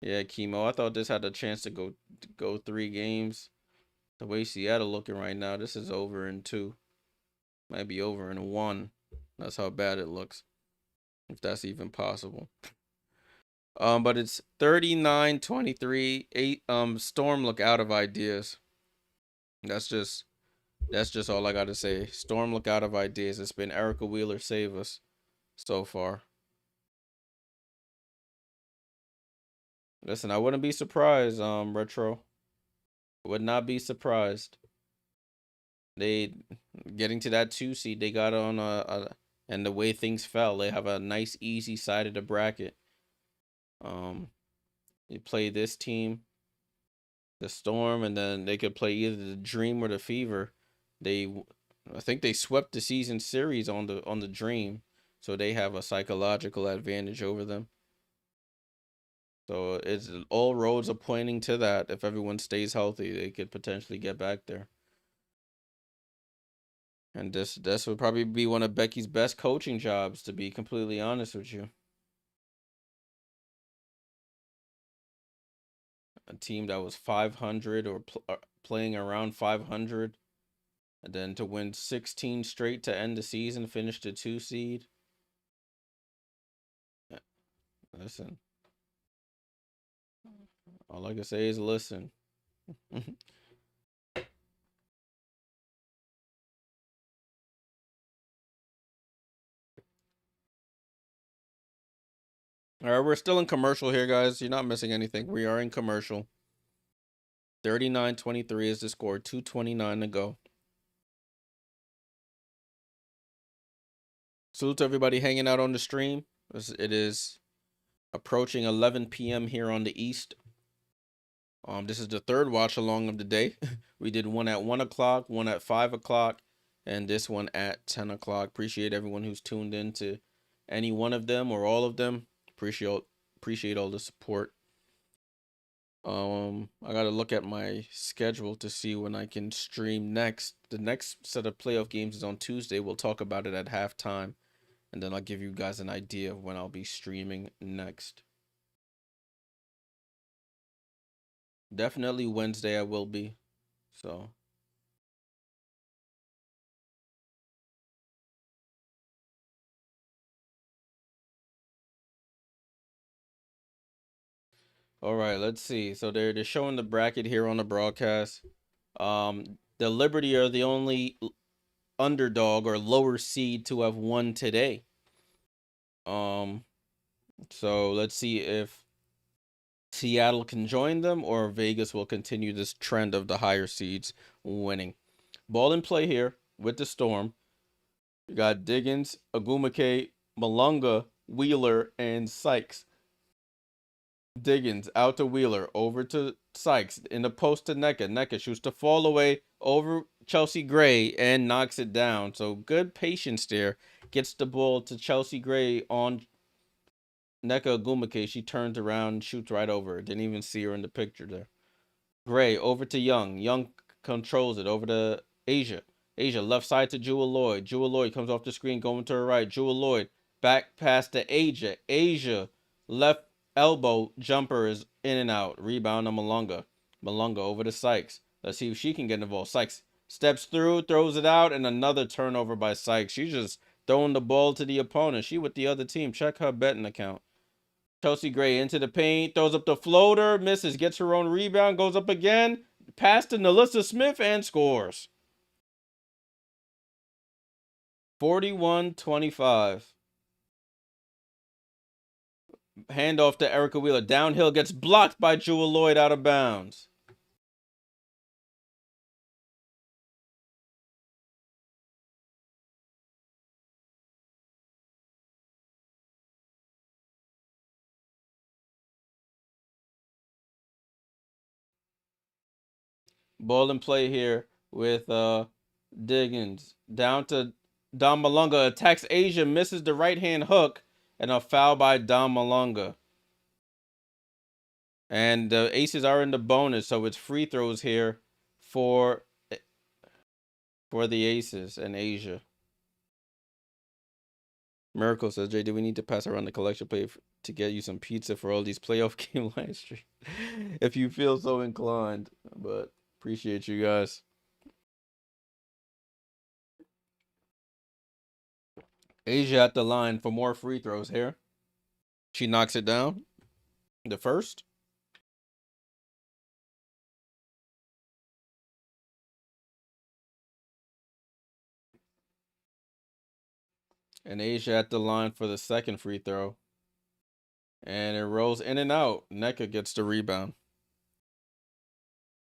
Yeah, Chemo. I thought this had a chance to go 3 games. The way Seattle looking right now, this is over in 2. Might be over in 1. That's how bad it looks. If that's even possible. But it's 39-23. Storm look out of ideas. That's just all I gotta say. Storm look out of ideas. It's been Erica Wheeler save us so far. Listen, I wouldn't be surprised, Retro. Would not be surprised. They getting to that 2 seed, they got on and the way things fell, they have a nice easy side of the bracket. You play this team, the Storm, and then they could play either the Dream or the Fever. I think they swept the season series on the Dream, so they have a psychological advantage over them. So it's all roads are pointing to that. If everyone stays healthy, they could potentially get back there. And this would probably be one of Becky's best coaching jobs, to be completely honest with you. A team that was 500 or playing around 500, and then to win 16 straight to end the season, finish the 2 seed. Listen, all I can say is listen. All right, we're still in commercial here, guys. You're not missing anything. We are in commercial. 39-23 is the score. 2:29 to go. Salute to everybody hanging out on the stream. It is approaching 11 p.m. here on the East. This is the third watch along of the day. We did one at 1 o'clock, one at 5 o'clock, and this one at 10 o'clock. Appreciate everyone who's tuned in to any one of them or all of them. Appreciate all the support. I gotta look at my schedule to see when I can stream next. The next set of playoff games is on Tuesday. We'll talk about it at halftime, and then I'll give you guys an idea of when I'll be streaming next. Definitely Wednesday I will be. So all right, let's see. So they're showing the bracket here on the broadcast. The Liberty are the only underdog or lower seed to have won today. So let's see if Seattle can join them or Vegas will continue this trend of the higher seeds winning. Ball in play here with the Storm. We got Diggins, Ogwumike, Malunga, Wheeler, and Sykes. Diggins out to Wheeler, over to Sykes, in the post to Nneka. Nneka shoots to fall away over Chelsea Gray and knocks it down. So good patience there. Gets the ball to Chelsea Gray on Nneka Ogwumike. She turns around and shoots right over her. Didn't even see her in the picture there. Gray over to Young. Young controls it over to Asia. Asia left side to Jewel Lloyd. Jewel Lloyd comes off the screen going to her right. Jewel Lloyd back pass to Asia. Asia left elbow jumper is in and out. Rebound on Malunga. Malunga over to Sykes. Let's see if she can get involved. Sykes steps through, throws it out, and another turnover by Sykes. She's just throwing the ball to the opponent. She with the other team. Check her betting account. Chelsea Gray into the paint, throws up the floater, misses, gets her own rebound, goes up again, pass to Nalissa Smith, and scores. 41-25. Handoff to Erica Wheeler. Downhill, gets blocked by Jewel Lloyd, out of bounds. Ball in play here with Diggins. Down to Dom Malunga. Attacks Asia, misses the right-hand hook, and a foul by Dom Malunga. And the Aces are in the bonus, so it's free throws here for the Aces and Asia. Miracle says, Jay, do we need to pass around the collection plate to get you some pizza for all these playoff game live streams? If you feel so inclined, but appreciate you guys. Asia at the line for more free throws here. She knocks it down. The first. And Asia at the line for the second free throw. And it rolls in and out. Nneka gets the rebound.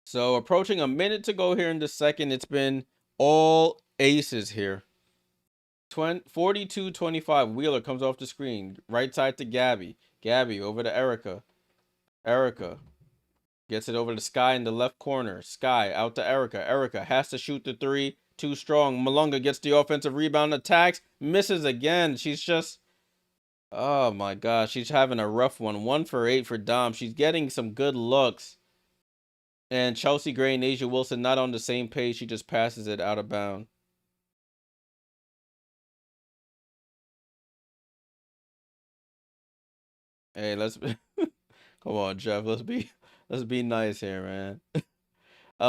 So approaching a minute to go here in the second. It's been all aces here. 42-25. Wheeler comes off the screen. Right side to Gabby. Gabby over to Erica. Erica gets it over to Sky in the left corner. Sky out to Erica. Erica has to shoot the three. Too strong. Malunga gets the offensive rebound, attacks, misses again. She's just Oh my gosh, she's having a rough one. 1 for 8 for Dom. She's getting some good looks. And Chelsea Gray and Asia Wilson not on the same page. She just passes it out of bounds. Hey, let's come on, Jeff. Let's be nice here, man.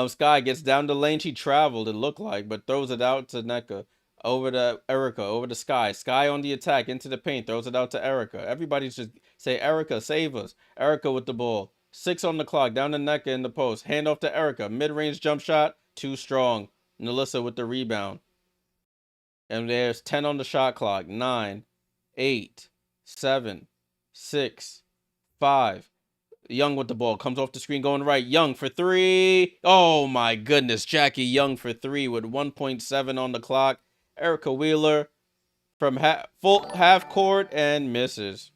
Sky gets down the lane she traveled, it looked like, but throws it out to Nneka. Over to Erica, over to Sky. Sky on the attack, into the paint, throws it out to Erica. Everybody's just say, Erica, save us. Erica with the ball. 6 on the clock, down to Nneka in the post. Hand off to Erica. Mid-range jump shot, too strong. Nalissa with the rebound. And there's 10 on the shot clock. 9, 8, 7, 6, 5. Young with the ball. Comes off the screen going right. Young for 3. Oh my goodness. Jackie Young for 3 with 1.7 on the clock. Erica Wheeler from full half court and misses.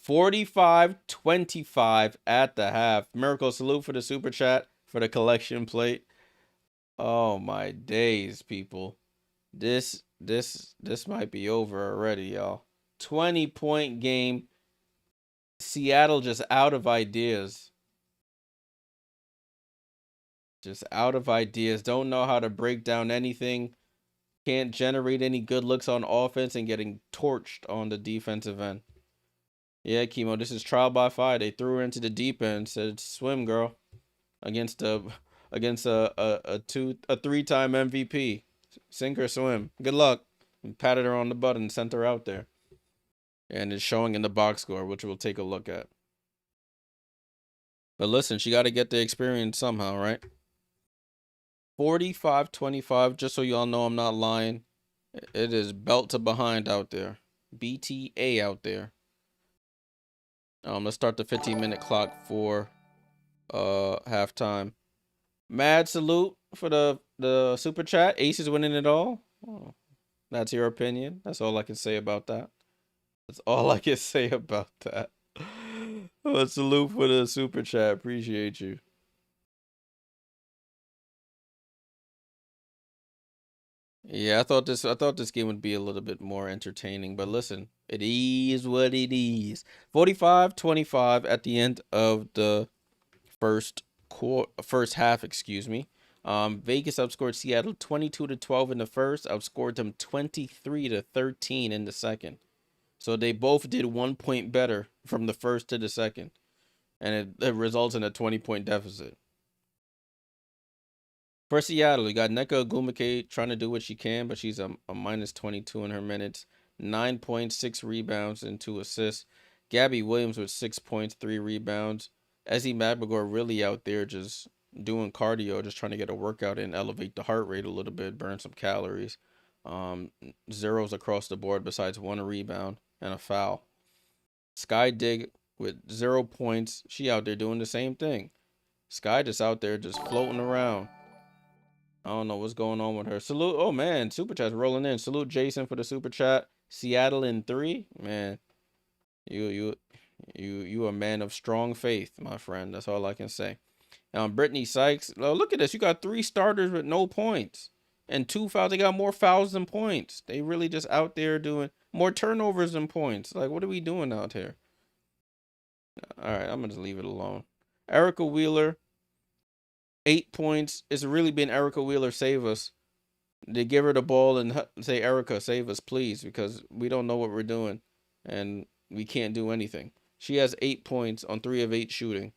45-25 at the half. Miracle salute for the super chat for the collection plate. Oh my days, people. This might be over already, y'all. 20-point game. Seattle just out of ideas. Just out of ideas. Don't know how to break down anything. Can't generate any good looks on offense and getting torched on the defensive end. Yeah, Chemo, this is trial by fire. They threw her into the deep end, said swim, girl. Against a 3-time MVP. Sink or swim. Good luck. And patted her on the butt and sent her out there. And it's showing in the box score, which we'll take a look at. But listen, she got to get the experience somehow, right? 45-25, just so y'all know I'm not lying. It is belt to behind out there. BTA out there. Let's start the 15-minute clock for halftime. Mad salute for the super chat. Ace is winning it all. Oh, that's your opinion. That's all I can say about that. That's all I can say about that. Salute for the super chat. Appreciate you. Yeah, I thought this game would be a little bit more entertaining, but listen, it is what it is. 45-25 at the end of the first half, excuse me. Vegas outscored Seattle 22-12 in the first, outscored them 23-13 in the second. So they both did 1 point better from the first to the second, and it results in a 20-point deficit. For Seattle, we got Nneka Ogwumike trying to do what she can, but she's a minus 22 in her minutes. 9 points, 6 rebounds, and 2 assists. Gabby Williams with 6 points, 3 rebounds. Ezzy Mabagor really out there just doing cardio, just trying to get a workout in, elevate the heart rate a little bit, burn some calories. Zeros across the board besides 1 rebound and a foul. Sky Dig with 0 points. She out there doing the same thing. Sky just out there just floating around. I don't know what's going on with her. Salute. Oh man, super chat's rolling in. Salute Jason for the super chat. Seattle in 3. Man, you a man of strong faith, my friend. That's all I can say. Brittany Sykes. Oh, look at this. You got 3 starters with no points and 2 fouls. They got more fouls than points. They really just out there doing more turnovers than points. Like, what are we doing out here? All right, I'm gonna just leave it alone. Erica Wheeler. 8 points. It's really been Erica Wheeler, save us. They give her the ball and say, Erica, save us, please, because we don't know what we're doing and we can't do anything. She has 8 points on 3 of 8 shooting.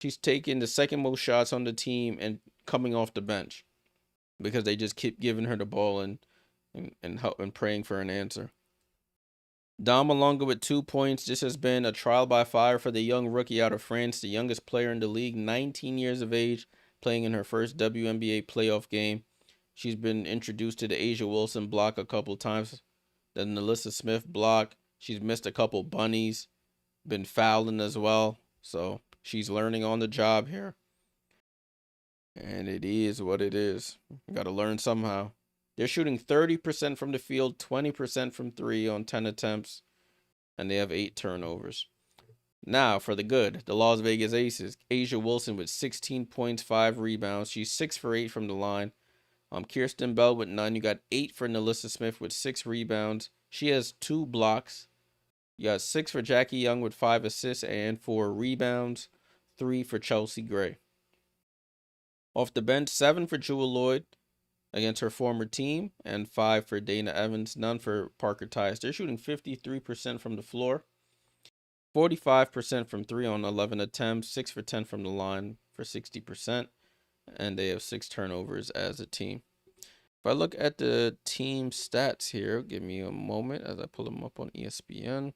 She's taking the second most shots on the team and coming off the bench because they just keep giving her the ball and praying for an answer. Dom Malonga with 2 points. This has been a trial by fire for the young rookie out of France, the youngest player in the league, 19 years of age, playing in her first WNBA playoff game. She's been introduced to the Asia Wilson block a couple times, the Nalissa Smith block. She's missed a couple bunnies, been fouling as well. So she's learning on the job here. And it is what it is. Got to learn somehow. They're shooting 30% from the field, 20% from 3 on 10 attempts, and they have 8 turnovers. Now, for the good, the Las Vegas Aces. Asia Wilson with 16 points, 5 rebounds. She's 6 for 8 from the line. Kirsten Bell with 9. You got 8 for Nalissa Smith with 6 rebounds. She has 2 blocks. You got 6 for Jackie Young with 5 assists and 4 rebounds. 3 for Chelsea Gray. Off the bench, 7 for Jewel Lloyd against her former team, and 5 for Dana Evans, none for Parker Tyus. They're shooting 53% from the floor, 45% from 3 on 11 attempts, 6 for 10 from the line for 60%, and they have 6 turnovers as a team. If I look at the team stats here, give me a moment as I pull them up on ESPN.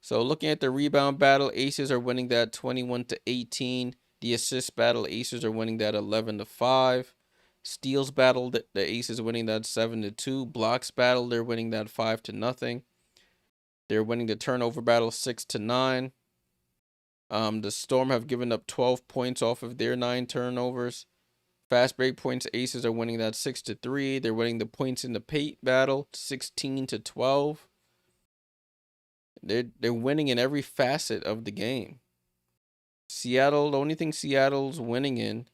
So looking at the rebound battle, Aces are winning that 21-18. The assist battle, Aces are winning that 11-5. Steals battle, the Aces winning that 7-2. Blocks battle, they're winning that 5-0. They're winning the turnover battle 6-9. The Storm have given up 12 points off of their 9 turnovers. Fast break points, Aces are winning that 6-3. They're winning the points in the paint battle 16-12. They're winning in every facet of the game. Seattle, the only thing Seattle's winning in,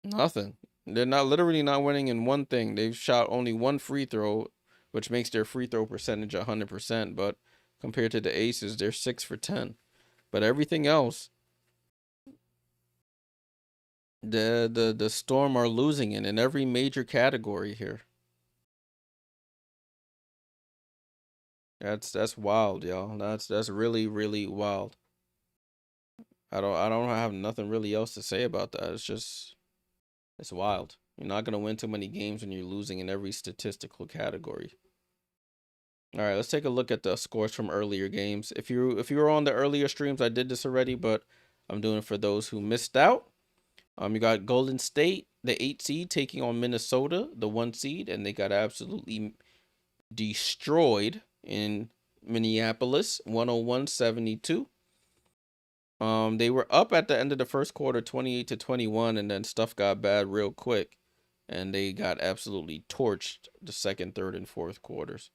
nothing. They're literally not winning in one thing. They've shot only 1 free throw, which makes their free throw percentage 100%. But compared to the Aces, they're 6 for 10. But everything else, the Storm are losing in every major category here. That's wild, y'all. That's really, really wild. I don't have nothing really else to say about that. It's wild. You're not gonna win too many games when you're losing in every statistical category. All right, let's take a look at the scores from earlier games. If you were on the earlier streams, I did this already, but I'm doing it for those who missed out. You got Golden State, the 8 seed, taking on Minnesota, the 1 seed, and they got absolutely destroyed in Minneapolis, 101-72. They were up at the end of the first quarter, 28-21, and then stuff got bad real quick, and they got absolutely torched the second, third, and fourth quarters.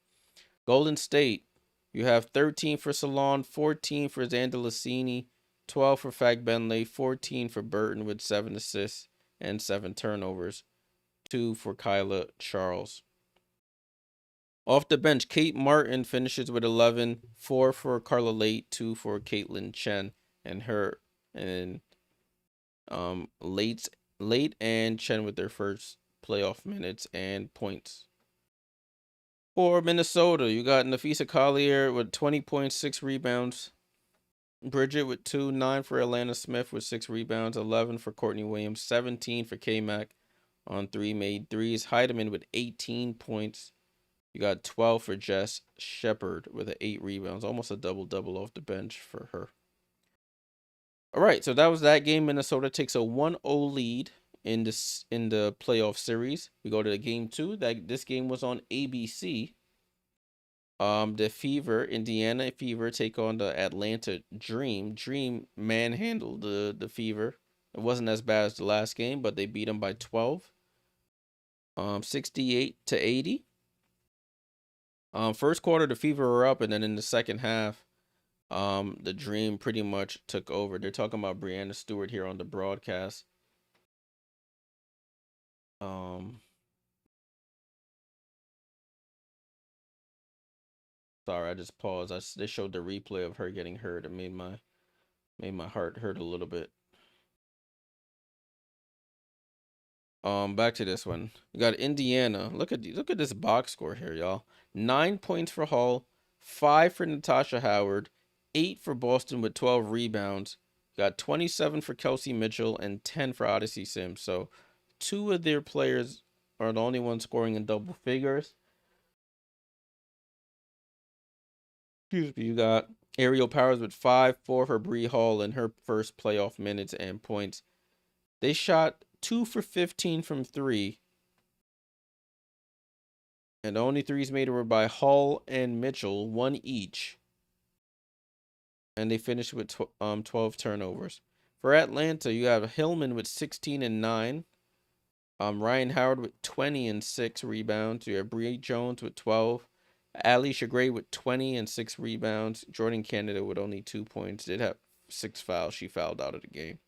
Golden State, you have 13 for Salon, 14 for Zandalicini, 12 for Fagbenle, 14 for Burton with 7 assists and 7 turnovers, 2 for Kyla Charles. Off the bench, Kate Martin finishes with 11, 4 for Carla Late, 2 for Caitlin Chen, and Late and Chen with their first playoff minutes and points. For Minnesota, you got Nafisa Collier with 20 points, 6 rebounds. Bridget with 2, 9 for Atlanta Smith with 6 rebounds, 11 for Courtney Williams, 17 for K-Mac on 3 made threes. Heidemann with 18 points. You got 12 for Jess Shepard with 8 rebounds, almost a double-double off the bench for her. All right, so that was that game. Minnesota takes a 1-0 lead in the playoff series. We go to the game 2. This game was on ABC. The Fever, Indiana Fever, take on the Atlanta Dream. Dream manhandled the Fever. It wasn't as bad as the last game, but they beat them by 12. 68-80. First quarter, the Fever were up, and then in the second half, the Dream pretty much took over. They're talking about Breanna Stewart here on the broadcast. Sorry, I just paused. They showed the replay of her getting hurt. It made my heart hurt a little bit. Back to this one. You got Indiana. Look at this box score here, y'all. 9 points for Hall, 5 for Natasha Howard, 8 for Boston with 12 rebounds. You got 27 for Kelsey Mitchell and 10 for Odyssey Sims. So 2 of their players are the only ones scoring in double figures. Excuse me. You got Ariel Powers with 5, 4 for Bree Hall in her first playoff minutes and points. They shot 2 for 15 from 3. And the only threes made were by Hall and Mitchell, 1 each. And they finished with 12 turnovers. For Atlanta, you have Hillman with 16 and 9. Ryan Howard with 20 and 6 rebounds. You have Bree Jones with 12. Alicia Gray with 20 and 6 rebounds. Jordan Canada with only 2 points. Did have 6 fouls. She fouled out of the game.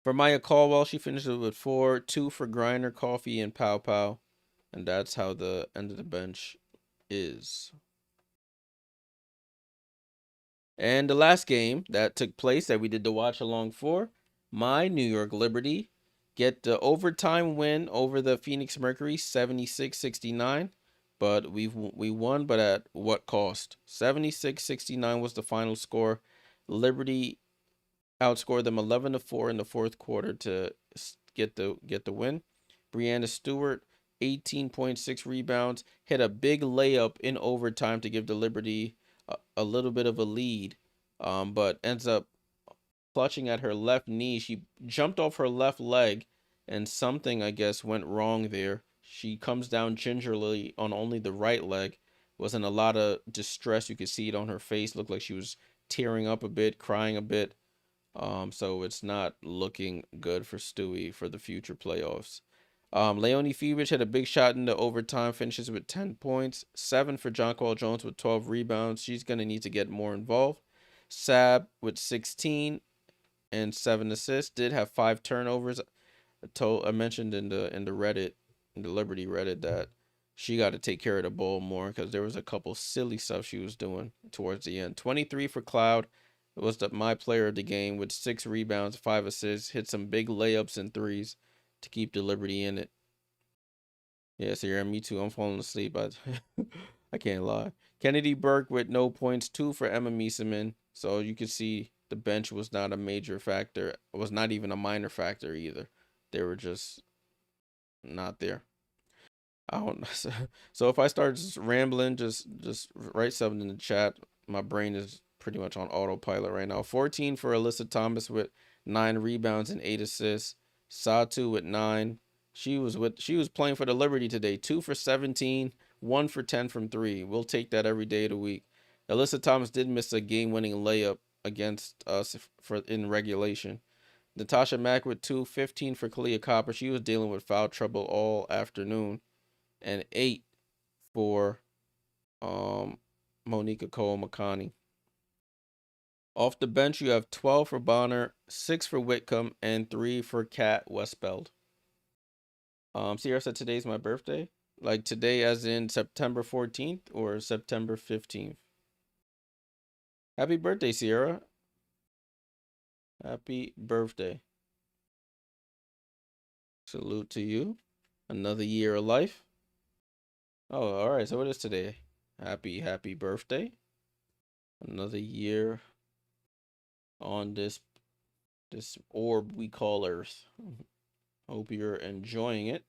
For Maya Caldwell, she finishes with 4, 2 for Griner, Coffee, and Pow Pow. And that's how the end of the bench is. And the last game that took place that we did the watch along for, my New York Liberty get the overtime win over the Phoenix Mercury, 76-69. But we won, but at what cost? 76-69 was the final score. Liberty outscored them 11-4 in the fourth quarter to get the win. Breanna Stewart, 18.6 rebounds, hit a big layup in overtime to give the Liberty a little bit of a lead, but ends up clutching at her left knee. She jumped off her left leg, and something, I guess, went wrong there. She comes down gingerly on only the right leg. Wasn't a lot of distress. You could see it on her face. Looked like she was tearing up a bit, crying a bit. So it's not looking good for Stewie for the future playoffs. Leonie Fevich had a big shot in the overtime, finishes with 10 points, 7 for Jonquel Jones with 12 rebounds. She's going to need to get more involved. Sab with 16 and 7 assists, did have 5 turnovers. I mentioned in the Reddit, in the Liberty Reddit, that she got to take care of the ball more because there was a couple silly stuff she was doing towards the end. 23 for Cloud. It was my player of the game with 6 rebounds, 5 assists, hit some big layups and threes to keep the Liberty in it. Yeah, so yeah, me too. I'm falling asleep. I can't lie. Kennedy Burke with no points, 2 for Emma Mieseman. So you can see the bench was not a major factor. It was not even a minor factor either. They were just not there. I don't know. So if I start just rambling, just write something in the chat. My brain is pretty much on autopilot right now. 14 for Alyssa Thomas with 9 rebounds and 8 assists. Satu with 9. She was playing for the Liberty today. 2 for 17, 1 for 10 from 3. We'll take that every day of the week. Alyssa Thomas did miss a game-winning layup against us in regulation. Natasha Mack with 2, 15 for Kalia Copper. She was dealing with foul trouble all afternoon. And 8 for Monica Cole-McConney. Off the bench, you have 12 for Bonner, 6 for Whitcomb, and 3 for Kat Westbeld. Sierra said today's my birthday. Like today as in September 14th or September 15th. Happy birthday, Sierra. Happy birthday. Salute to you. Another year of life. Oh, all right. So what is today? Happy birthday. Another year on this orb we call Earth. Hope you're enjoying it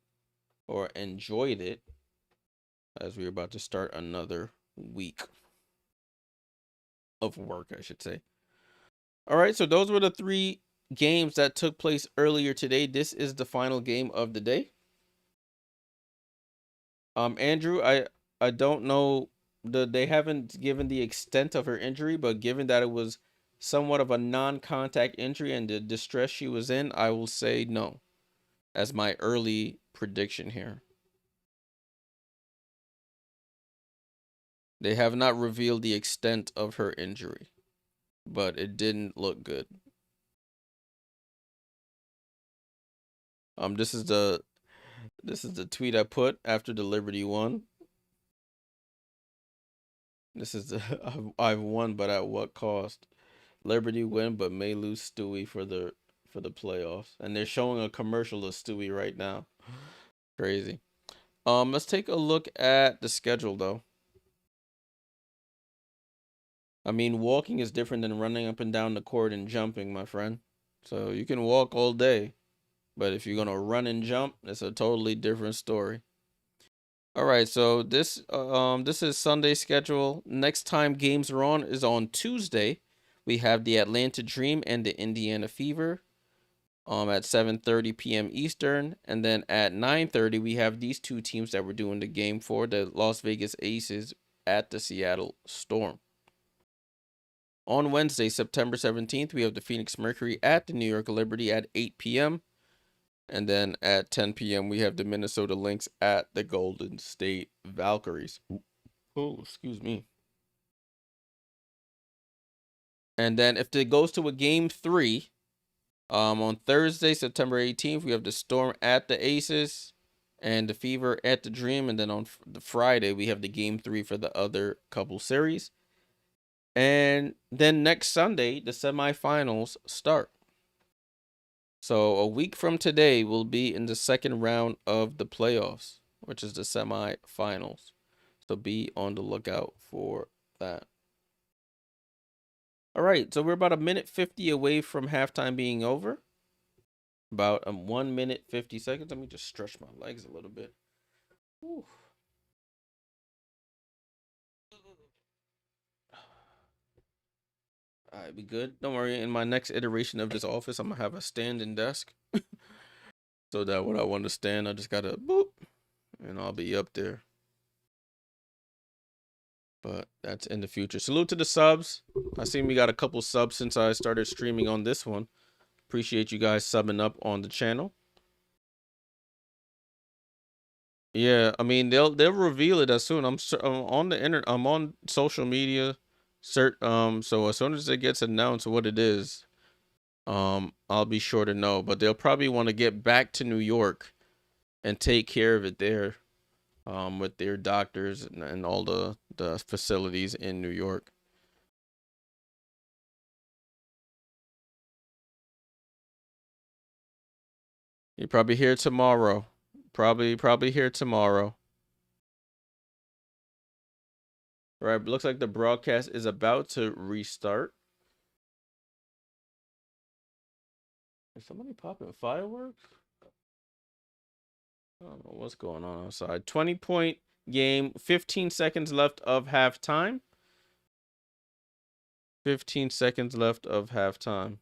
or enjoyed it as we're about to start another week of work, I should say. All right, so those were the 3 games that took place earlier today. This is the final game of the day. Andrew, I don't know, they haven't given the extent of her injury, but given that it was somewhat of a non-contact injury and the distress she was in, I will say no as my early prediction here. They have not revealed the extent of her injury, but it didn't look good. This is the tweet I put after the Liberty won. This is I've won, but at what cost? Liberty win, but may lose Stewie for the playoffs, and they're showing a commercial of Stewie right now. Crazy. Let's take a look at the schedule though. I mean, walking is different than running up and down the court and jumping, my friend. So you can walk all day, but if you're gonna run and jump, it's a totally different story. All right, so this is Sunday schedule. Next time games are on is on Tuesday. We have the Atlanta Dream and the Indiana Fever at 7:30 p.m. Eastern, and then at 9:30 we have these 2 teams that we're doing the game for, the Las Vegas Aces at the Seattle Storm. On Wednesday, September 17th, we have the Phoenix Mercury at the New York Liberty at 8 p.m. And then at 10 p.m., we have the Minnesota Lynx at the Golden State Valkyries. Oh, excuse me. And then if it goes to a game 3, On Thursday, September 18th, we have the Storm at the Aces and the Fever at the Dream. And then on the Friday, we have the Game 3 for the other couple series. And then next Sunday, the semifinals start. So a week from today, we'll be in the second round of the playoffs, which is the semifinals. So be on the lookout for that. All right, so we're about a minute 50 away from halftime being over. About 1 minute 50 seconds. Let me just stretch my legs a little bit. Whew. All right, be good. Don't worry. In my next iteration of this office, I'm gonna have a standing desk, so that when I want to stand, I just gotta boop, and I'll be up there. But that's in the future. Salute to the subs. I seen we got a couple subs since I started streaming on this one. Appreciate you guys subbing up on the channel. Yeah, I mean they'll reveal it as soon. I'm on the internet. I'm on social media. So as soon as it gets announced what it is, I'll be sure to know. But they'll probably want to get back to New York and take care of it there, with their doctors and all the facilities in New York. You're probably here tomorrow. Probably here tomorrow. Right, looks like the broadcast is about to restart. Is somebody popping fireworks? I don't know what's going on outside. 20-point game, 15 seconds left of halftime. 15 seconds left of halftime.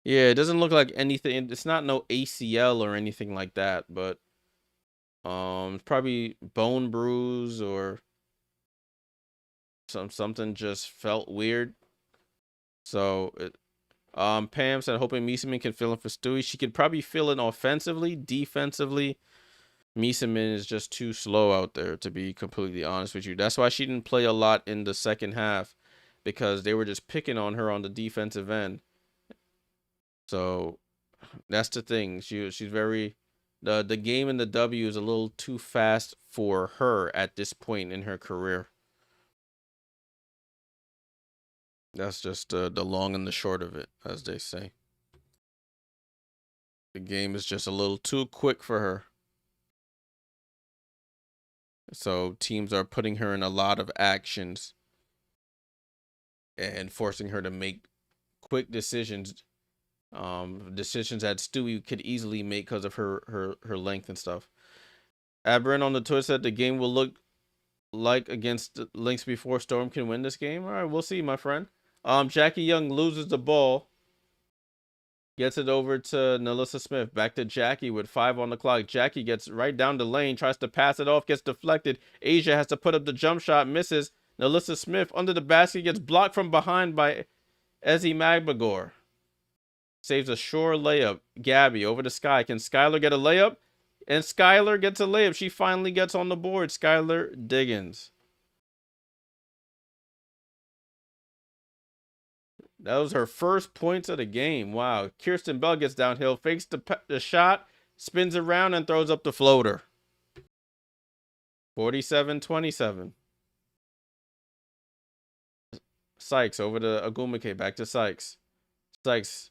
Yeah, it doesn't look like anything. It's not no ACL or anything like that, but it's probably bone bruise or something just felt weird. So Pam said hoping Mieseman can fill in for Stewie. She could probably fill in offensively. Defensively, Mieseman is just too slow out there, to be completely honest with you. That's why she didn't play a lot in the second half, because they were just picking on her on the defensive end. So that's the thing. She's very the game in the W is a little too fast for her at this point in her career. That's just the long and the short of it, as they say. The game is just a little too quick for her. So teams are putting her in a lot of actions and forcing her to make quick decisions. Decisions that Stewie could easily make because of her length and stuff. Abrin on the Twitter said the game will look like against the Lynx before Storm can win this game. All right, we'll see, my friend. Jackie Young loses the ball. Gets it over to Nelissa Smith. Back to Jackie with 5 on the clock. Jackie gets right down the lane, tries to pass it off, gets deflected. Asia has to put up the jump shot, misses. Nelissa Smith under the basket, gets blocked from behind by Ezzy Magbagor. Saves a sure layup. Gabby over to Sky. Can Skylar get a layup? And Skylar gets a layup. She finally gets on the board. Skylar Diggins. That was her first points of the game. Wow. Kirsten Bell gets downhill, fakes the shot, spins around, and throws up the floater. 47-27. Sykes over to Ogwumike. Back to Sykes. Sykes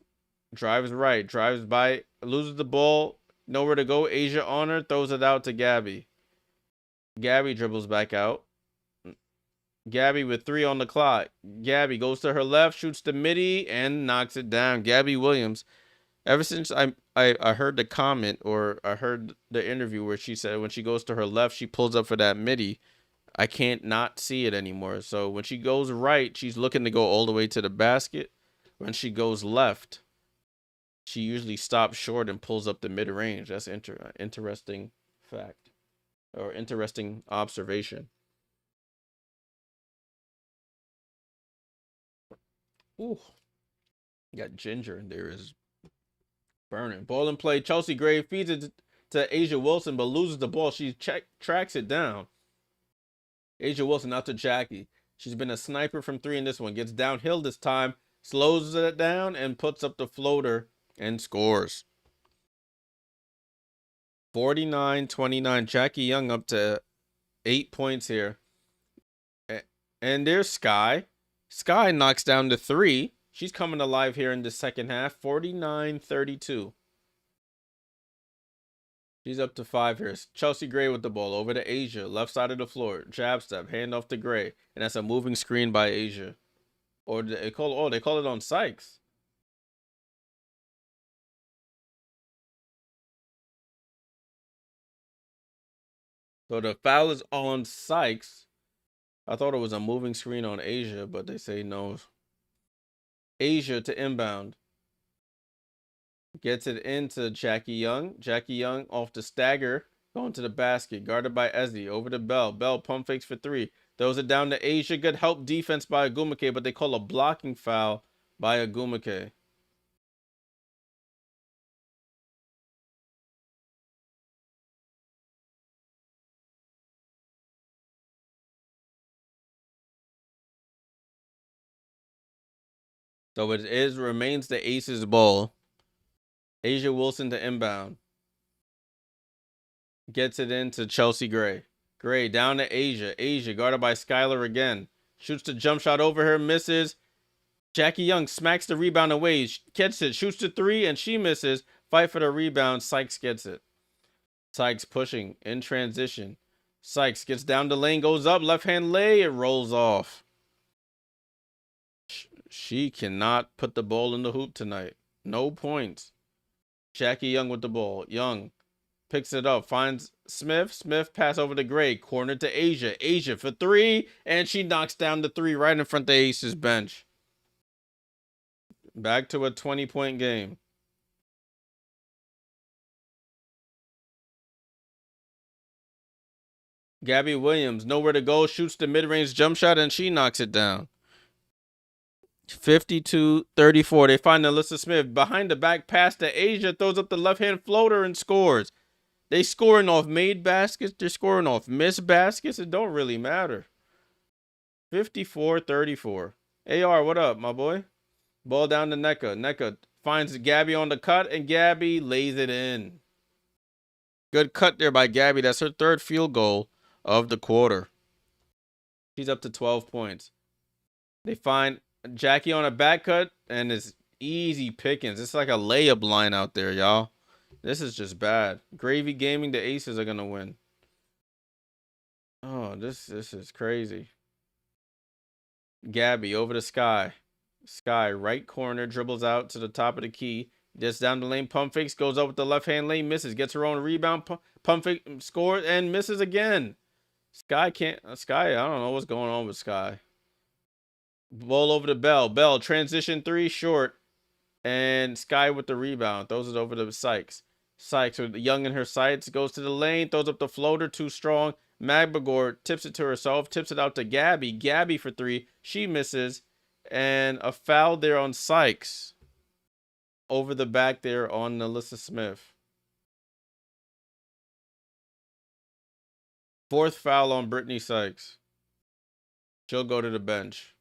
drives right, drives by, loses the ball, nowhere to go. Asia on her, throws it out to Gabby. Gabby dribbles back out. Gabby with 3 on the clock. Gabby goes to her left, shoots the midi, and knocks it down. Gabby Williams. Ever since I heard the comment, or I heard the interview where she said when she goes to her left, she pulls up for that midi, I can't not see it anymore. So when she goes right, she's looking to go all the way to the basket. When she goes left, she usually stops short and pulls up the mid-range. That's interesting fact, or interesting observation. Ooh, got ginger in there, is burning. Ball in play. Chelsea Gray feeds it to Asia Wilson, but loses the ball. She tracks it down. Asia Wilson out to Jackie. She's been a sniper from 3 in this one. Gets downhill this time. slows it down, and puts up the floater and scores. 49-29. Jackie Young up to 8 points here. And there's Sky. Sky knocks down to 3. She's coming alive here in the second half. 49-32. She's up to 5 here. Chelsea Gray with the ball over to Asia. Left side of the floor. Jab step. Hand off to Gray. And that's a moving screen by Asia. Or they call it on Sykes. So the foul is on Sykes. I thought it was a moving screen on Asia, but they say no. Asia to inbound. Gets it into Jackie Young. Jackie Young off the stagger. Going to the basket. Guarded by Ezzy. Over to Bell. Bell pump fakes for 3. Throws it down to Asia. Good help defense by Ogwumike, but they call a blocking foul by Ogwumike. So it remains the Aces ball. Asia Wilson to inbound. Gets it into Chelsea Gray. Gray down to Asia. Asia guarded by Skylar again. Shoots the jump shot over her. Misses. Jackie Young smacks the rebound away. Gets it. Shoots the 3 and she misses. Fight for the rebound. Sykes gets it. Sykes pushing in transition. Sykes gets down the lane. Goes up. Left hand lay. It rolls off. She cannot put the ball in the hoop tonight. No points. Jackie Young with the ball. Young picks it up. Finds Smith. Smith pass over to Gray. Corner to Asia. Asia for 3. And she knocks down the 3 right in front of the Aces bench. Back to a 20-point game. Gabby Williams, nowhere to go. Shoots the mid-range jump shot and she knocks it down. 52-34. They find Alyssa Smith behind the back pass to Asia, throws up the left-hand floater and scores. They scoring off made baskets. They're scoring off missed baskets. It don't really matter. 54-34. AR, what up, my boy? Ball down to Nneka. Nneka finds Gabby on the cut, and Gabby lays it in. Good cut there by Gabby. That's her 3rd field goal of the quarter. She's up to 12 points. They find Jackie on a back cut, and it's easy pickings. It's like a layup line out there, y'all. This is just bad. Gravy Gaming, the Aces are going to win. Oh, this is crazy. Gabby over to Sky. Sky, right corner, dribbles out to the top of the key. Gets down the lane, pump fakes, goes up with the left-hand lane, misses. Gets her own rebound, pump fake, scores, and misses again. Sky, I don't know what's going on with Sky. Ball over to Bell. Bell, transition 3, short. And Sky with the rebound. Throws it over to Sykes. Sykes with Young in her sights. Goes to the lane. Throws up the floater. Too strong. Magbagor tips it to herself. Tips it out to Gabby. Gabby for 3. She misses. And a foul there on Sykes. Over the back there on Alyssa Smith. 4th foul on Brittany Sykes. She'll go to the bench.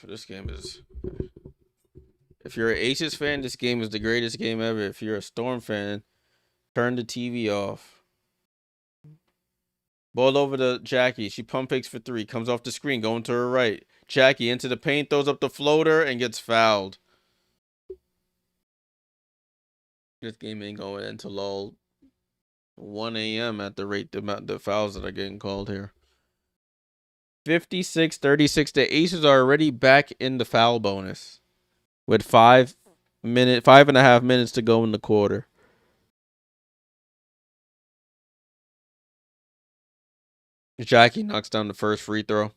This game is... If you're an Aces fan, this game is the greatest game ever. If you're a Storm fan, turn the TV off. Ball over to Jackie. She pump fakes for 3. Comes off the screen, going to her right. Jackie into the paint, throws up the floater, and gets fouled. This game ain't going until all 1 a.m. at the rate the fouls that are getting called here. 56-36. The Aces are already back in the foul bonus with 5.5 minutes to go in the quarter. Jackie knocks down the first free throw.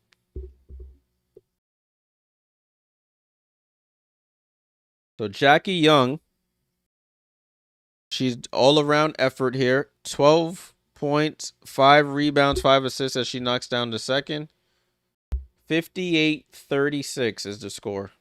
So Jackie Young, she's all around effort here. 12 points, 5 rebounds, 5 assists as she knocks down the second. 58-36 is the score.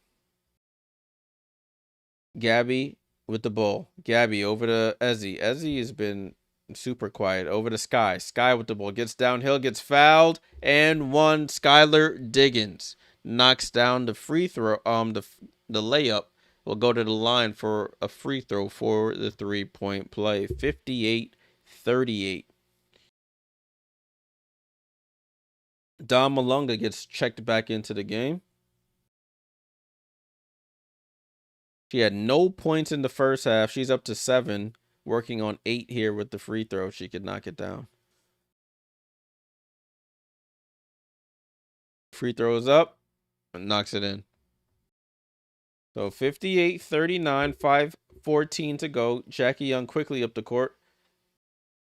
Gabby with the ball. Gabby over to Ezzy. Ezzy has been super quiet. Over to Sky. Sky with the ball. Gets downhill, gets fouled, and one. Skylar Diggins knocks down the free throw. The layup will go to the line for a free throw for the 3-point play. 58-38. Dom Malunga gets checked back into the game. She had no points in the first half. She's up to 7, working on 8 here with the free throw. She could knock it down. Free throws up and knocks it in. So 58-39, 5:14 to go. Jackie Young quickly up the court.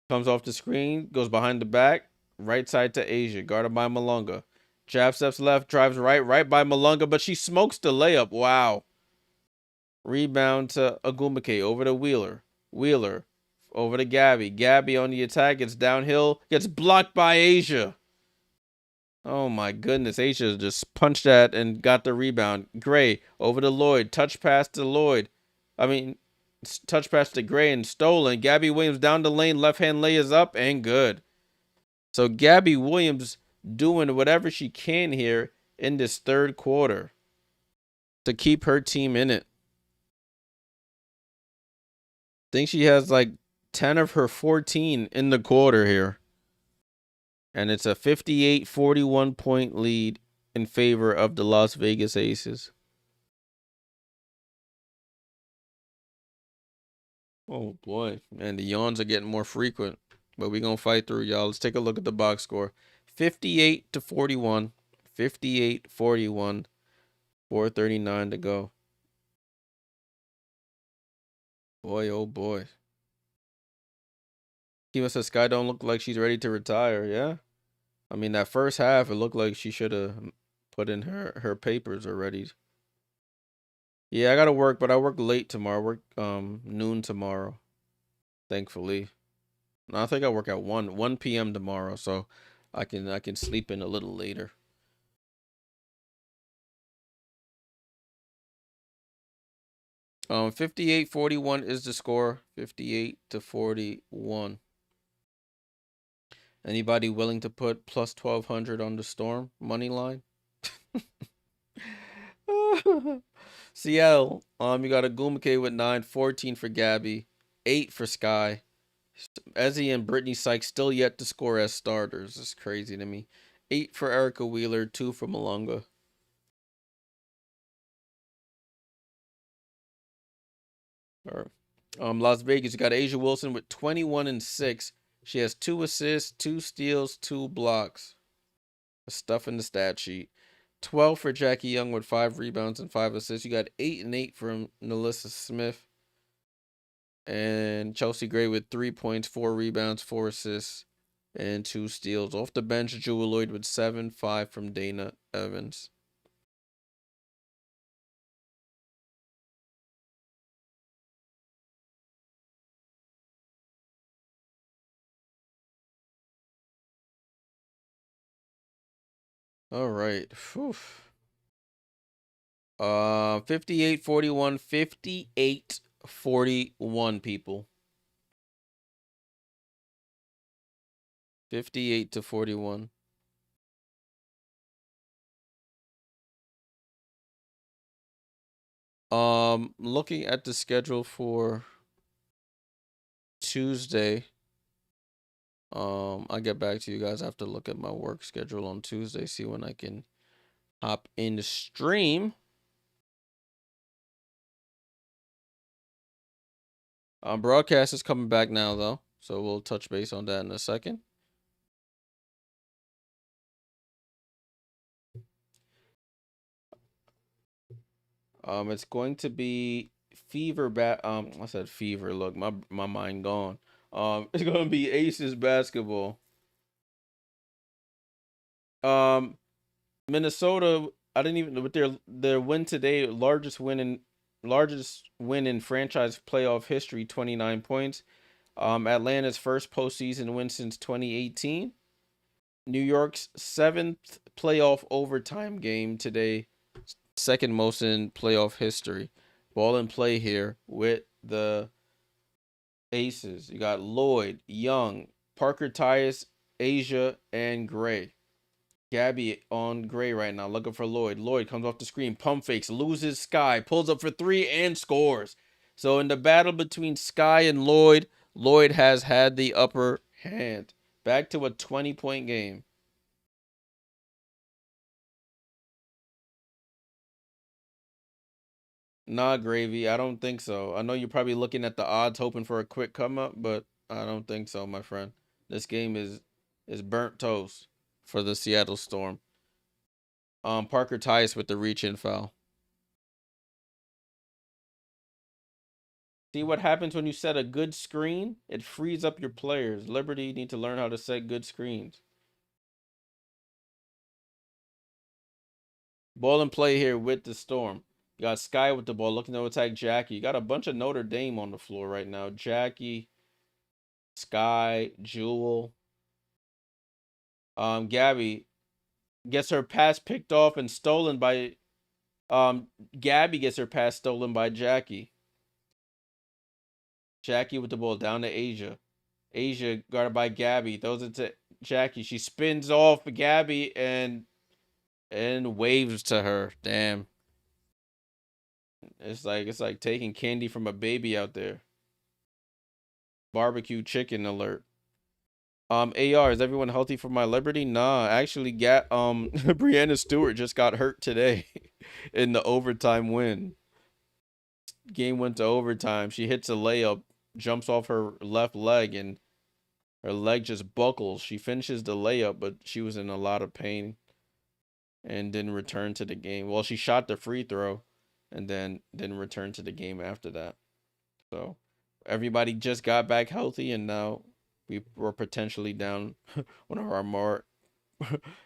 Comes off the screen, goes behind the back. Right side to Asia, guarded by Malunga. Jab steps left, drives right by Malunga, but she smokes the layup. Wow. Rebound to Ogwumike, over to Wheeler. Wheeler over to Gabby. Gabby on the attack, gets downhill, gets blocked by Asia. Oh my goodness, Asia just punched that and got the rebound. Gray over to Lloyd. Touch pass to Lloyd. Touch pass to Gray and stolen. Gabby Williams down the lane, left hand layers up and good. So Gabby Williams doing whatever she can here in this third quarter to keep her team in it. I think she has like 10 of her 14 in the quarter here. And it's a 58-41 point lead in favor of the Las Vegas Aces. Oh boy, and the yawns are getting more frequent, but we're going to fight through, y'all. Let's take a look at the box score. 58-41, 58-41, 4:39 to go. Boy, oh boy. Kima says Sky don't look like she's ready to retire. Yeah. I mean, that first half, it looked like she should have put in her papers already. Yeah, I got to work, but I work late tomorrow. I work noon tomorrow, thankfully. No, I think I work at 1 p.m. tomorrow, so I can sleep in a little later. 58-41 is the score. 58-41. Anybody willing to put plus 1,200 on the Storm money line? Seattle. You got Ogwumike with 9, 14 for Gabby, 8 for Sky. Ezzy and Brittany Sykes still yet to score as starters. It's crazy to me. 8 for Erica Wheeler, 2 for Malunga. All right. Las Vegas, you got Asia Wilson with 21 and 6. She has 2 assists, 2 steals, 2 blocks. Stuff in the stat sheet. 12 for Jackie Young with 5 rebounds and 5 assists. You got 8 and 8 from Nalissa Smith. And Chelsea Gray with 3 points, 4 rebounds, 4 assists, and 2 steals. Off the bench, Jewel Lloyd with 7, 5 from Dana Evans. All right. 58-41, 58-41, people. 58-41. Looking at the schedule for Tuesday. I'll get back to you guys. I have to look at my work schedule on Tuesday, see when I can hop in the stream. Broadcast is coming back now, though, so we'll touch base on that in a second. It's going to be Fever I said Fever. Look, my mind gone. It's going to be Aces basketball. Minnesota. I didn't even with their win today. Largest win in franchise playoff history. 29 points. Atlanta's first postseason win since 2018. New York's 7th playoff overtime game today. Second most in playoff history. Ball in play here with the Aces. You got Lloyd, Young, Parker Tyus, Asia, and Gray. Gabby on Gray right now, looking for Lloyd. Lloyd comes off the screen, pump fakes, loses Sky, pulls up for three, and scores. So in the battle between Sky and Lloyd, Lloyd has had the upper hand. Back to a 20-point game. Nah, Gravy, I don't think so. I know you're probably looking at the odds, hoping for a quick come up, but I don't think so, my friend. This game is burnt toast for the Seattle Storm. Parker Tyus with the reach-in foul. See what happens when you set a good screen? It frees up your players. Liberty need to learn how to set good screens. Ball and play here with the Storm. You got Sky with the ball looking to attack Jackie. You got a bunch of Notre Dame on the floor right now. Jackie, Sky, Jewel. Gabby gets her pass picked off and stolen by Gabby gets her pass stolen by Jackie. Jackie with the ball down to Asia. Asia guarded by Gabby. Throws it to Jackie. She spins off Gabby and waves to her. Damn. It's like taking candy from a baby out there. Barbecue chicken alert. AR, is everyone healthy for my Liberty? Nah, actually Brianna Stewart just got hurt today in the overtime win. Game went to overtime. She hits a layup, jumps off her left leg, and her leg just buckles. She finishes the layup, but she was in a lot of pain and didn't return to the game. Well, she shot the free throw and then didn't return to the game after that. So everybody just got back healthy, and now we were potentially down one of our more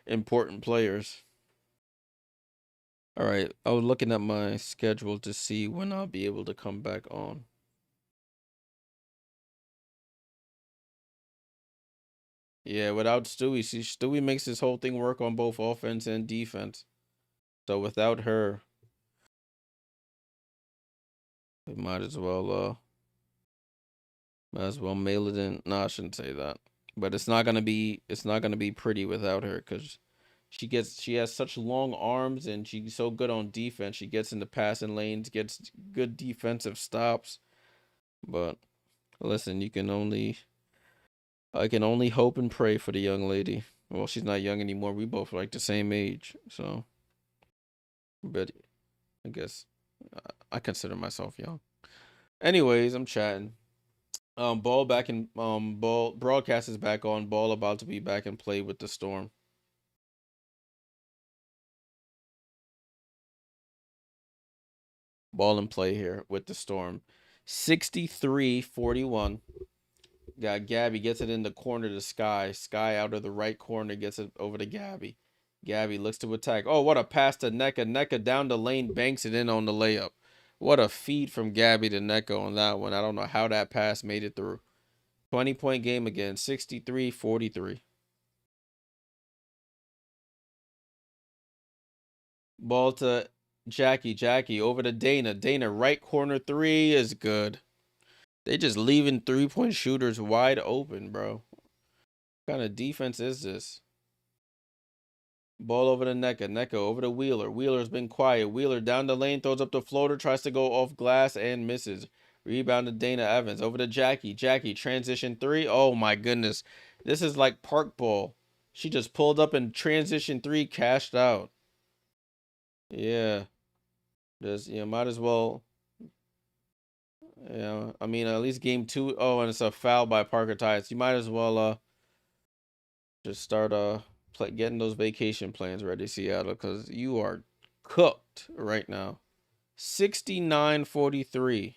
important players. All right, I was looking at my schedule to see when I'll be able to come back on. Yeah, without Stewie, see, Stewie makes this whole thing work on both offense and defense. So without her, we might as well mail it in. No, I shouldn't say that. But it's not gonna be pretty without her, because she has such long arms and she's so good on defense. She gets in the passing lanes, gets good defensive stops. But listen, I can only hope and pray for the young lady. Well, she's not young anymore. We both like the same age, so. But I guess I consider myself young. Anyways, I'm chatting. Ball back in ball broadcast is back on. Ball about to be back in play with the Storm. Ball in play here with the Storm. 63-41. Got Gabby, gets it in the corner to Sky. Sky out of the right corner, gets it over to Gabby. Gabby looks to attack. Oh, what a pass to Nneka. Nneka down the lane, banks it in on the layup. What a feed from Gabby to Nneka on that one. I don't know how that pass made it through. 20-point game again, 63-43. Ball to Jackie. Jackie over to Dana. Dana, right corner three is good. They just leaving three-point shooters wide open, bro. What kind of defense is this? Ball over to Nneka. Nneka over to Wheeler. Wheeler's been quiet. Wheeler down the lane, throws up the floater, tries to go off glass and misses. Rebound to Dana Evans. Over to Jackie. Jackie, transition three. Oh my goodness. This is like park ball. She just pulled up and transition three, cashed out. Yeah. Just, might as well. Yeah, I mean, at least game two. Oh, and it's a foul by Parker Tyus. You might as well just start getting those vacation plans ready, Seattle, because you are cooked right now. 69-43.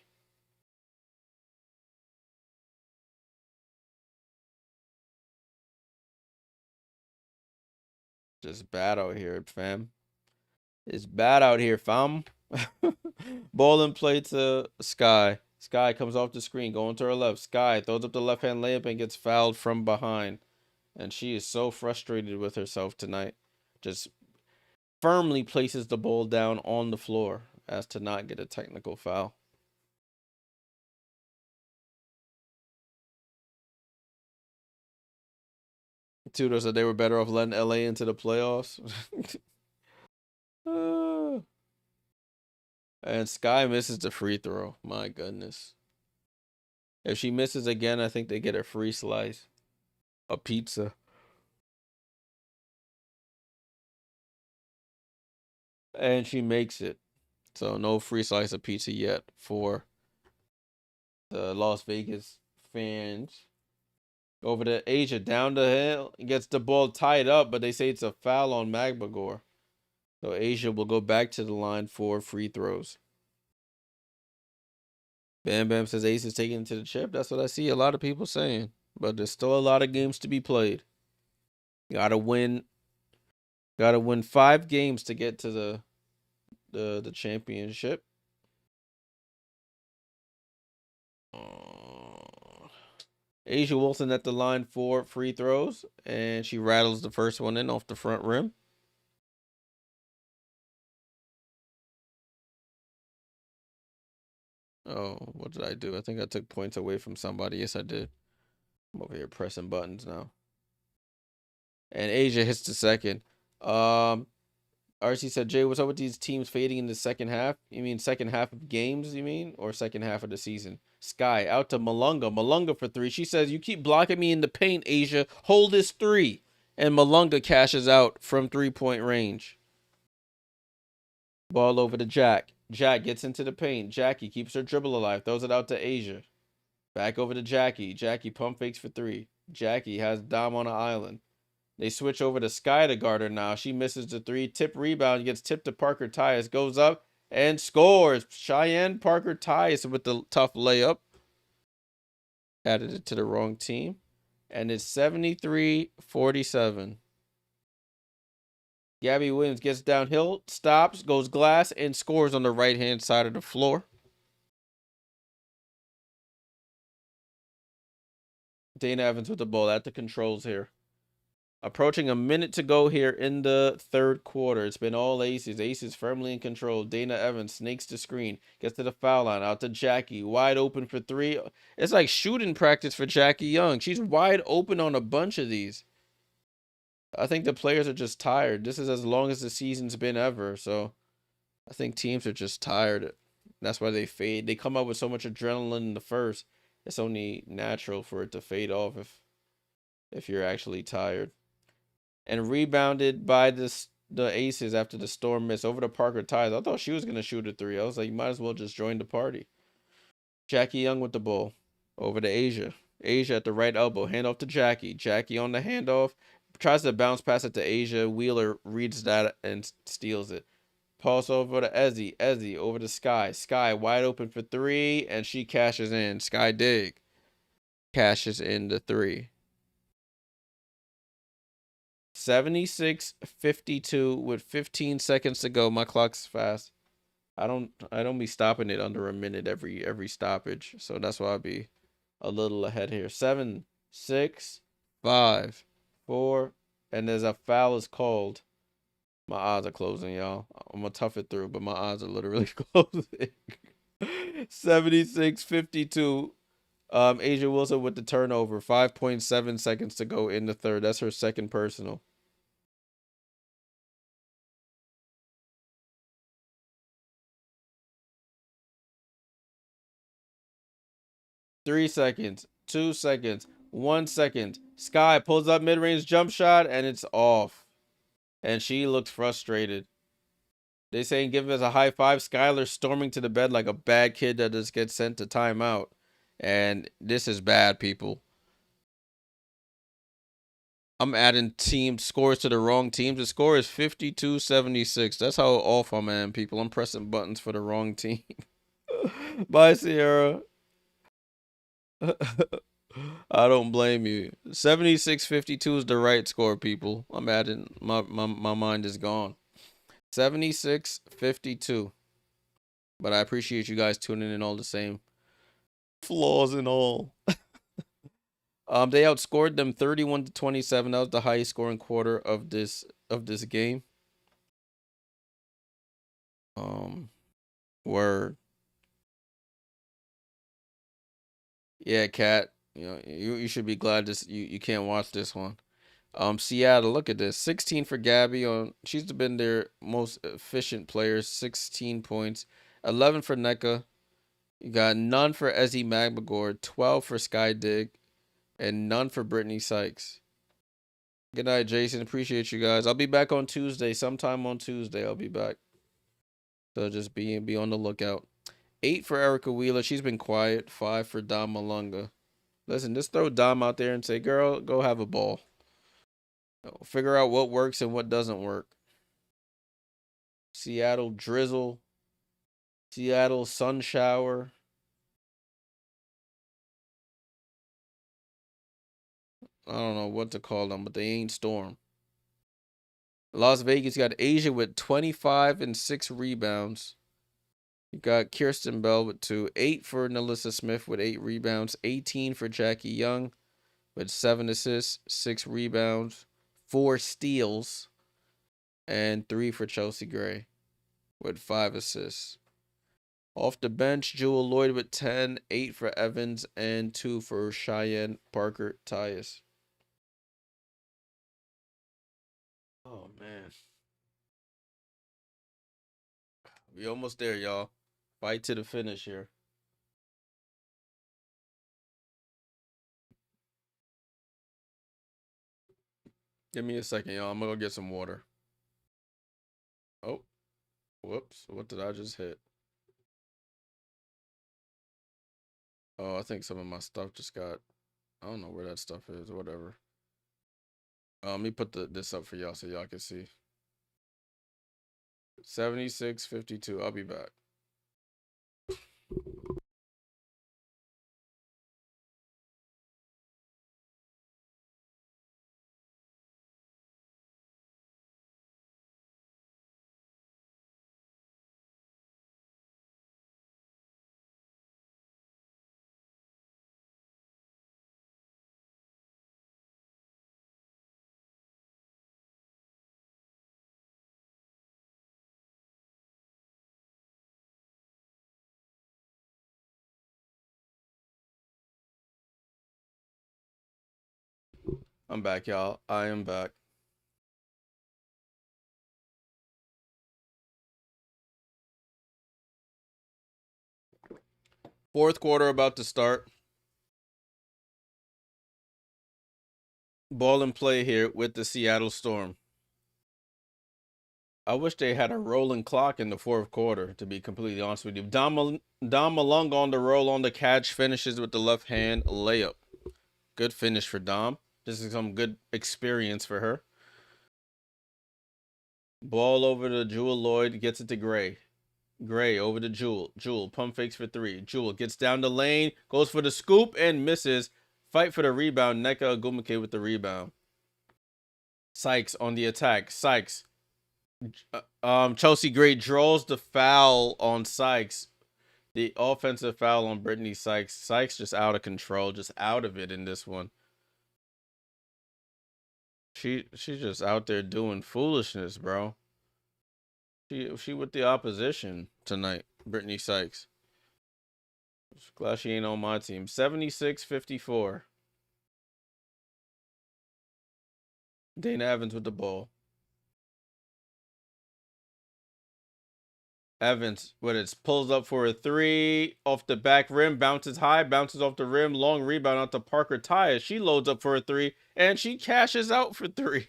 Just bad out here, fam. It's bad out here, fam. Ball in play to Sky. Sky comes off the screen, going to her left. Sky throws up the left-hand layup and gets fouled from behind. And she is so frustrated with herself tonight. Just firmly places the ball down on the floor. as to not get a technical foul. Tudor said they were better off letting LA into the playoffs. And Sky misses the free throw. My goodness. If she misses again, I think they get a free slice. A pizza. And she makes it. So no free slice of pizza yet for the Las Vegas fans. Over to Asia, down the hill, gets the ball tied up, but they say it's a foul on Magbagor. So Asia will go back to the line for free throws. Bam Bam says Ace is taking it to the chip. That's what I see a lot of people saying. But there's still a lot of games to be played. Gotta win 5 games to get to the championship. Asia Wilson at the line for free throws, and she rattles the first one in off the front rim. Oh, what did I do? I think I took points away from somebody. Yes, I did. I'm over here pressing buttons now. And Asia hits the second. RC said, Jay, what's up with these teams fading in the second half? You mean second half of games, you mean? Or second half of the season? Sky out to Malunga. Malunga for 3. She says, you keep blocking me in the paint, Asia. Hold this 3. And Malunga cashes out from 3-point range. Ball over to Jack. Jack gets into the paint. Jackie keeps her dribble alive. Throws it out to Asia. Back over to Jackie. Jackie pump fakes for 3. Jackie has Dom on an island. They switch over to Sky to guard her now. She misses the 3. Tip rebound. Gets tipped to Parker Tyus. Goes up and scores. Cheyenne Parker Tyus with the tough layup. Added it to the wrong team. And it's 73-47. Gabby Williams gets downhill, stops, goes glass, and scores on the right-hand side of the floor. Dana Evans with the ball at the controls here. Approaching a minute to go here in the third quarter. It's been all aces. Aces firmly in control. Dana Evans snakes the screen. Gets to the foul line. Out to Jackie. Wide open for 3. It's like shooting practice for Jackie Young. She's wide open on a bunch of these. I think the players are just tired. This is as long as the season's been ever. So I think teams are just tired. That's why they fade. They come up with so much adrenaline in the first. It's only natural for it to fade off if you're actually tired. And rebounded by the Aces after the Storm miss over to Parker Tyus. I thought she was going to shoot a 3. I was like, you might as well just join the party. Jackie Young with the ball. Over to Asia. Asia at the right elbow. Hand off to Jackie. Jackie on the handoff. Tries to bounce pass it to Asia. Wheeler reads that and steals it. Pass over to Ezzy. Ezzy over to Sky. Sky wide open for 3. And she cashes in. Sky Dig cashes in the 3. 76-52 with 15 seconds to go. My clock's fast. I don't be stopping it under a minute every stoppage. So that's why I'll be a little ahead here. 7, 6, 5, 4, and there's a foul is called. My eyes are closing, y'all. I'm gonna tough it through, but my eyes are literally closing. 76-52. Asia Wilson with the turnover. 5.7 seconds to go in the third. That's her second personal. Three seconds, 2 seconds, 1 second. Sky pulls up mid-range jump shot, and it's off. And she looks frustrated. They saying give us a high five. Skylar storming to the bed like a bad kid that just gets sent to timeout. And this is bad, people. I'm adding team scores to the wrong teams. The score is 52-76. That's how off I'm at, people. I'm pressing buttons for the wrong team. Bye, Sierra. I don't blame you. 76-52 is the right score, people. I'm adding my mind is gone. 76-52. But I appreciate you guys tuning in all the same. Flaws and all. They outscored them 31-27. That was the highest scoring quarter of this game. Word. Yeah, Cat. You know, you should be glad this you can't watch this one. Seattle, look at this. 16 for Gabby on she's been their most efficient player, 16 points. 11 for Nneka. You got none for Ezzy Magbagor, 12 for Sky Dig, and none for Brittany Sykes. Good night, Jason. Appreciate you guys. I'll be back on Tuesday. Sometime on Tuesday, I'll be back. So just be on the lookout. 8 for Erica Wheeler. She's been quiet. 5 for Dom Malunga. Listen, just throw Dom out there and say, girl, go have a ball. Figure out what works and what doesn't work. Seattle drizzle. Seattle sun shower. I don't know what to call them, but they ain't storm. Las Vegas got Asia with 25 and 6 rebounds. You got Kirsten Bell with 2. 8 for Nalissa Smith with 8 rebounds. 18 for Jackie Young with 7 assists, 6 rebounds, 4 steals, and 3 for Chelsea Gray with 5 assists. Off the bench, Jewel Lloyd with 10, 8 for Evans, and 2 for Cheyenne Parker Tyus. Oh, man. We almost there, y'all. Fight to the finish here. Give me a second, y'all. I'm going to go get some water. Oh, whoops. What did I just hit? Oh, I think some of my stuff just got... I don't know where that stuff is. Whatever. Let me put this up for y'all so y'all can see. 76-52. I'll be back. I'm back, y'all. I am back. Fourth quarter about to start. Ball and play here with the Seattle Storm. I wish they had a rolling clock in the fourth quarter, to be completely honest with you. Dom Malung on the roll on the catch, finishes with the left hand layup. Good finish for Dom. This is some good experience for her. Ball over to Jewel Lloyd, gets it to Gray. Gray over to Jewel. Jewel pump fakes for 3. Jewel gets down the lane, goes for the scoop and misses. Fight for the rebound. Nneka Ogwumike with the rebound. Sykes on the attack. Sykes. Chelsea Gray draws the foul on Sykes. The offensive foul on Brittany Sykes. Sykes just out of control, just out of it in this one. She's just out there doing foolishness, bro. She with the opposition tonight, Brittany Sykes. Glad she ain't on my team. 76-54. Dana Evans with the ball. Evans with it, pulls up for a 3 off the back rim, bounces high, bounces off the rim, long rebound out to Parker Tyus. She loads up for a 3 and she cashes out for 3.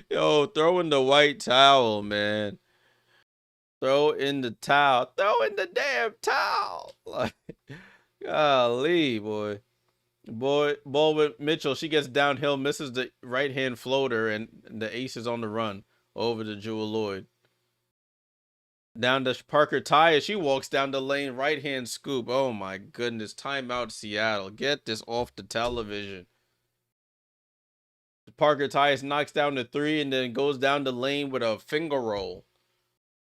Yo, throw in the white towel, man. Throw in the towel. Throw in the damn towel. Like, golly, boy. Ball with Mitchell. She gets downhill, misses the right hand floater, and the ace is on the run over to Jewel Lloyd. Down to Parker Tyus. She walks down the lane, right hand scoop. Oh my goodness. Timeout, Seattle. Get this off the television. Parker Tyus knocks down the 3 and then goes down the lane with a finger roll.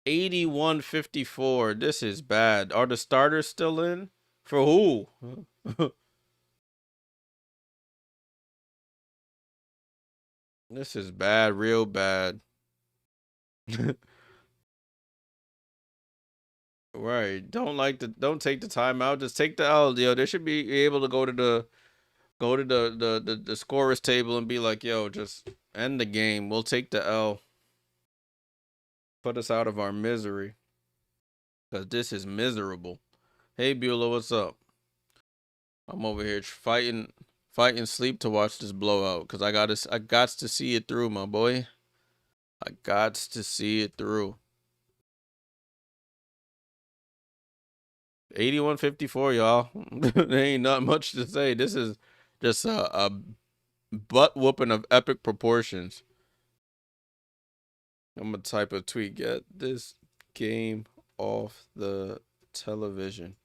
81-54. This is bad. Are the starters still in? For who? This is bad, real bad. Right. Don't take the timeout. Just take the L. Yo, they should be able to go to the scorer's table and be like, yo, just end the game. We'll take the L. Put us out of our misery. Cause this is miserable. Hey Beulah, what's up? I'm over here fighting sleep to watch this blowout. Cause I got to see it through, my boy. I got to see it through. 81-54, y'all. There ain't not much to say. This is just a butt whooping of epic proportions. I'm gonna type a tweet. Get this game off the television.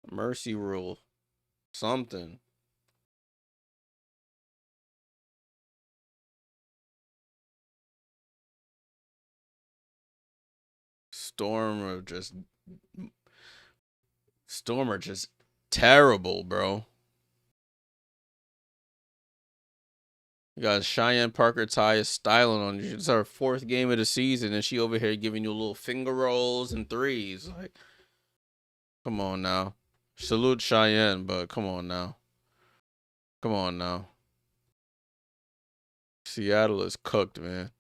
Mercy rule. Something. Storm are just Storm are just terrible, bro. You got Cheyenne Parker Ty styling on you. It's our fourth game of the season, and she over here giving you little finger rolls and threes. Like, come on now. Salute Cheyenne, but come on now. Come on now. Seattle is cooked, man.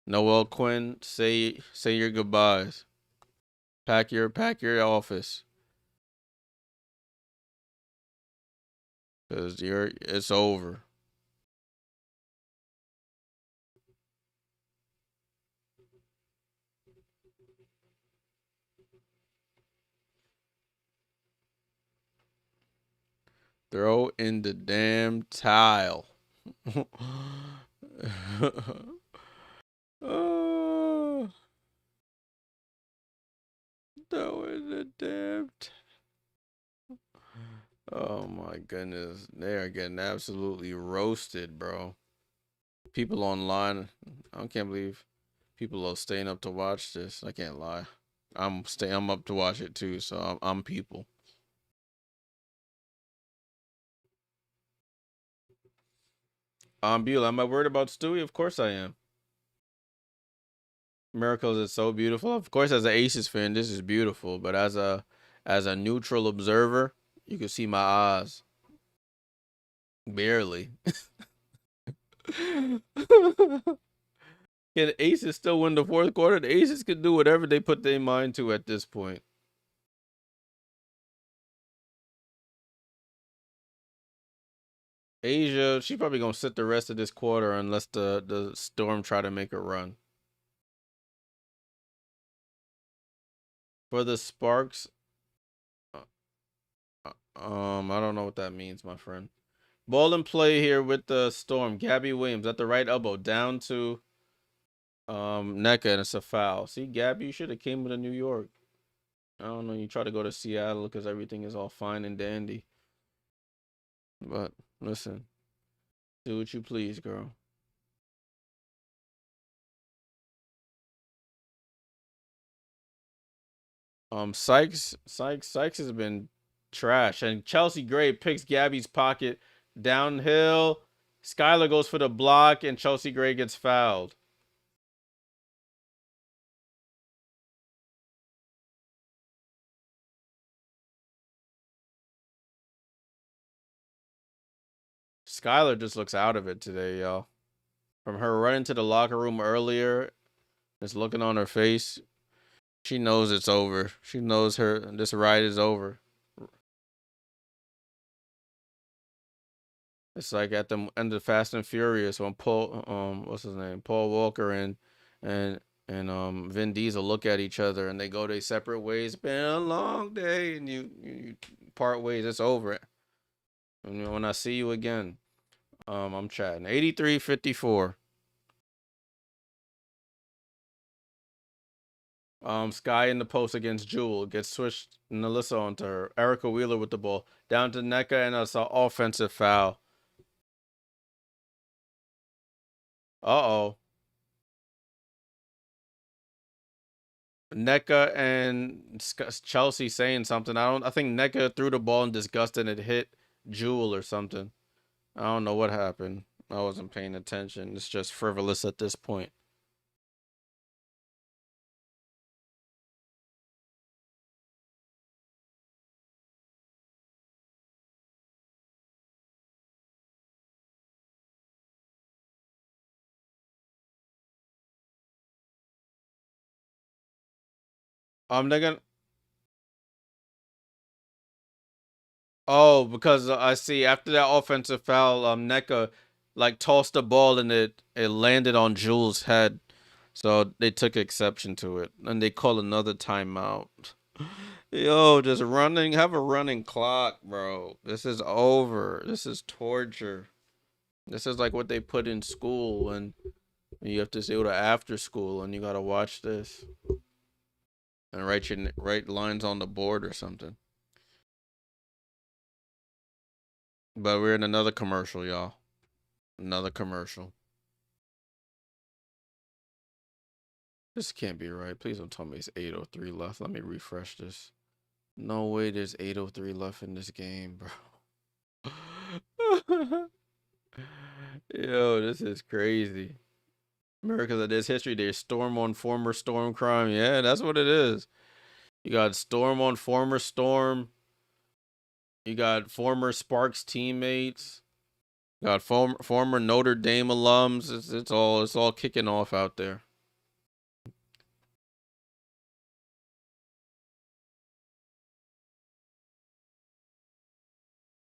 Noel Quinn, say your goodbyes. Pack your office. Cause it's over. Throw in the damn tile. Oh, throw in the damn Oh my goodness. They are getting absolutely roasted, bro. People online, I can't believe people are staying up to watch this. I can't lie. I'm up to watch it too, so I'm people. Beulah, am I worried about Stewie? Of course I am. Miracles is so beautiful. Of course, as an Aces fan, this is beautiful. But as a neutral observer, you can see my eyes. Barely. Can the Aces still win the fourth quarter? The Aces can do whatever they put their mind to at this point. Asia, she probably gonna sit the rest of this quarter unless the Storm try to make a run. For the Sparks, uh, I don't know what that means, my friend. Ball and play here with the Storm. Gabby Williams at the right elbow down to Nneka, and it's a foul. See, Gabby, you should have came to New York. I don't know. You try to go to Seattle because everything is all fine and dandy. But listen, do what you please, girl. Sykes has been trash, and Chelsea Gray picks Gabby's pocket downhill. Skylar goes for the block, and Chelsea Gray gets fouled. Skylar just looks out of it today, y'all. From her running to the locker room earlier, just looking on her face, she knows it's over. She knows this ride is over. It's like at the end of Fast and Furious when what's his name, Paul Walker and Vin Diesel look at each other and they go their separate ways. It's been a long day, and you part ways. It's over. And when I see you again, I'm chatting. 83-54. Sky in the post against Jewel gets switched. Nalissa onto her. Erica Wheeler with the ball down to Nneka, and it's an offensive foul. Uh-oh. Nneka and Chelsea saying something. I think Nneka threw the ball in disgust and it hit Jewel or something. I don't know what happened. I wasn't paying attention. It's just frivolous at this point. They're gonna. Oh, because I see after that offensive foul, Nneka like tossed the ball and it landed on Jules' head, so they took exception to it and they call another timeout. Yo, just running, have a running clock, bro. This is over. This is torture. This is like what they put in school when you have to go to after school and you gotta watch this and write lines on the board or something. But we're in another commercial, y'all. Another commercial. This can't be right. Please don't tell me it's 8:03 left. Let me refresh this. No way there's 8:03 left in this game, bro. Yo, this is crazy. America's of this history. There's storm on former storm crime. Yeah, that's what it is. You got storm on former storm. You got former Sparks teammates. You got former Notre Dame alums. It's all kicking off out there.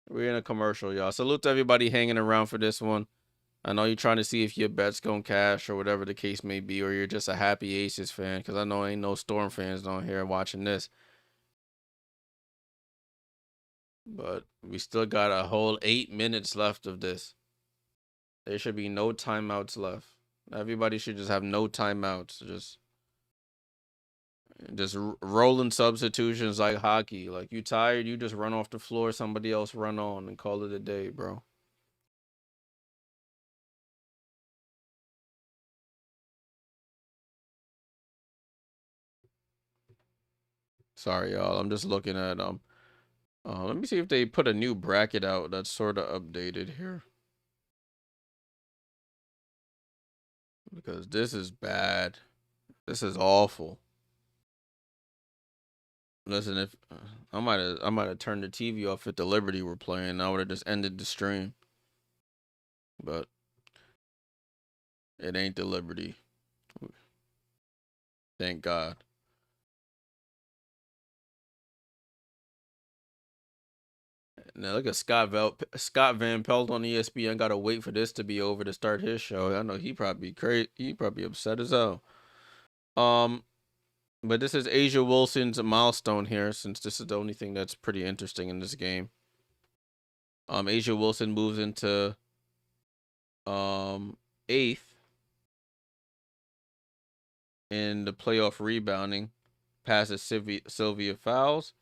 We're in a commercial, y'all. Salute to everybody hanging around for this one. I know you're trying to see if your bet's gonna cash or whatever the case may be, or you're just a happy Aces fan, because I know ain't no Storm fans down here watching this. But we still got a whole 8 minutes left of this. There should be no timeouts left. Everybody should just have no timeouts. Just rolling substitutions like hockey. Like you tired, you just run off the floor, somebody else run on and call it a day, bro. Sorry, y'all. I'm just looking at let me see if they put a new bracket out that's sort of updated here. Because this is bad. This is awful. Listen, if I might have turned the TV off if the Liberty were playing, I would have just ended the stream. But it ain't the Liberty. Thank God. Now look at Scott Van Pelt on ESPN. Got to wait for this to be over to start his show. I know he probably crazy. He probably upset as hell. Um, but this is Asia Wilson's milestone here, since this is the only thing that's pretty interesting in this game. Asia Wilson moves into eighth in the playoff rebounding, passes Sylvia Fowles.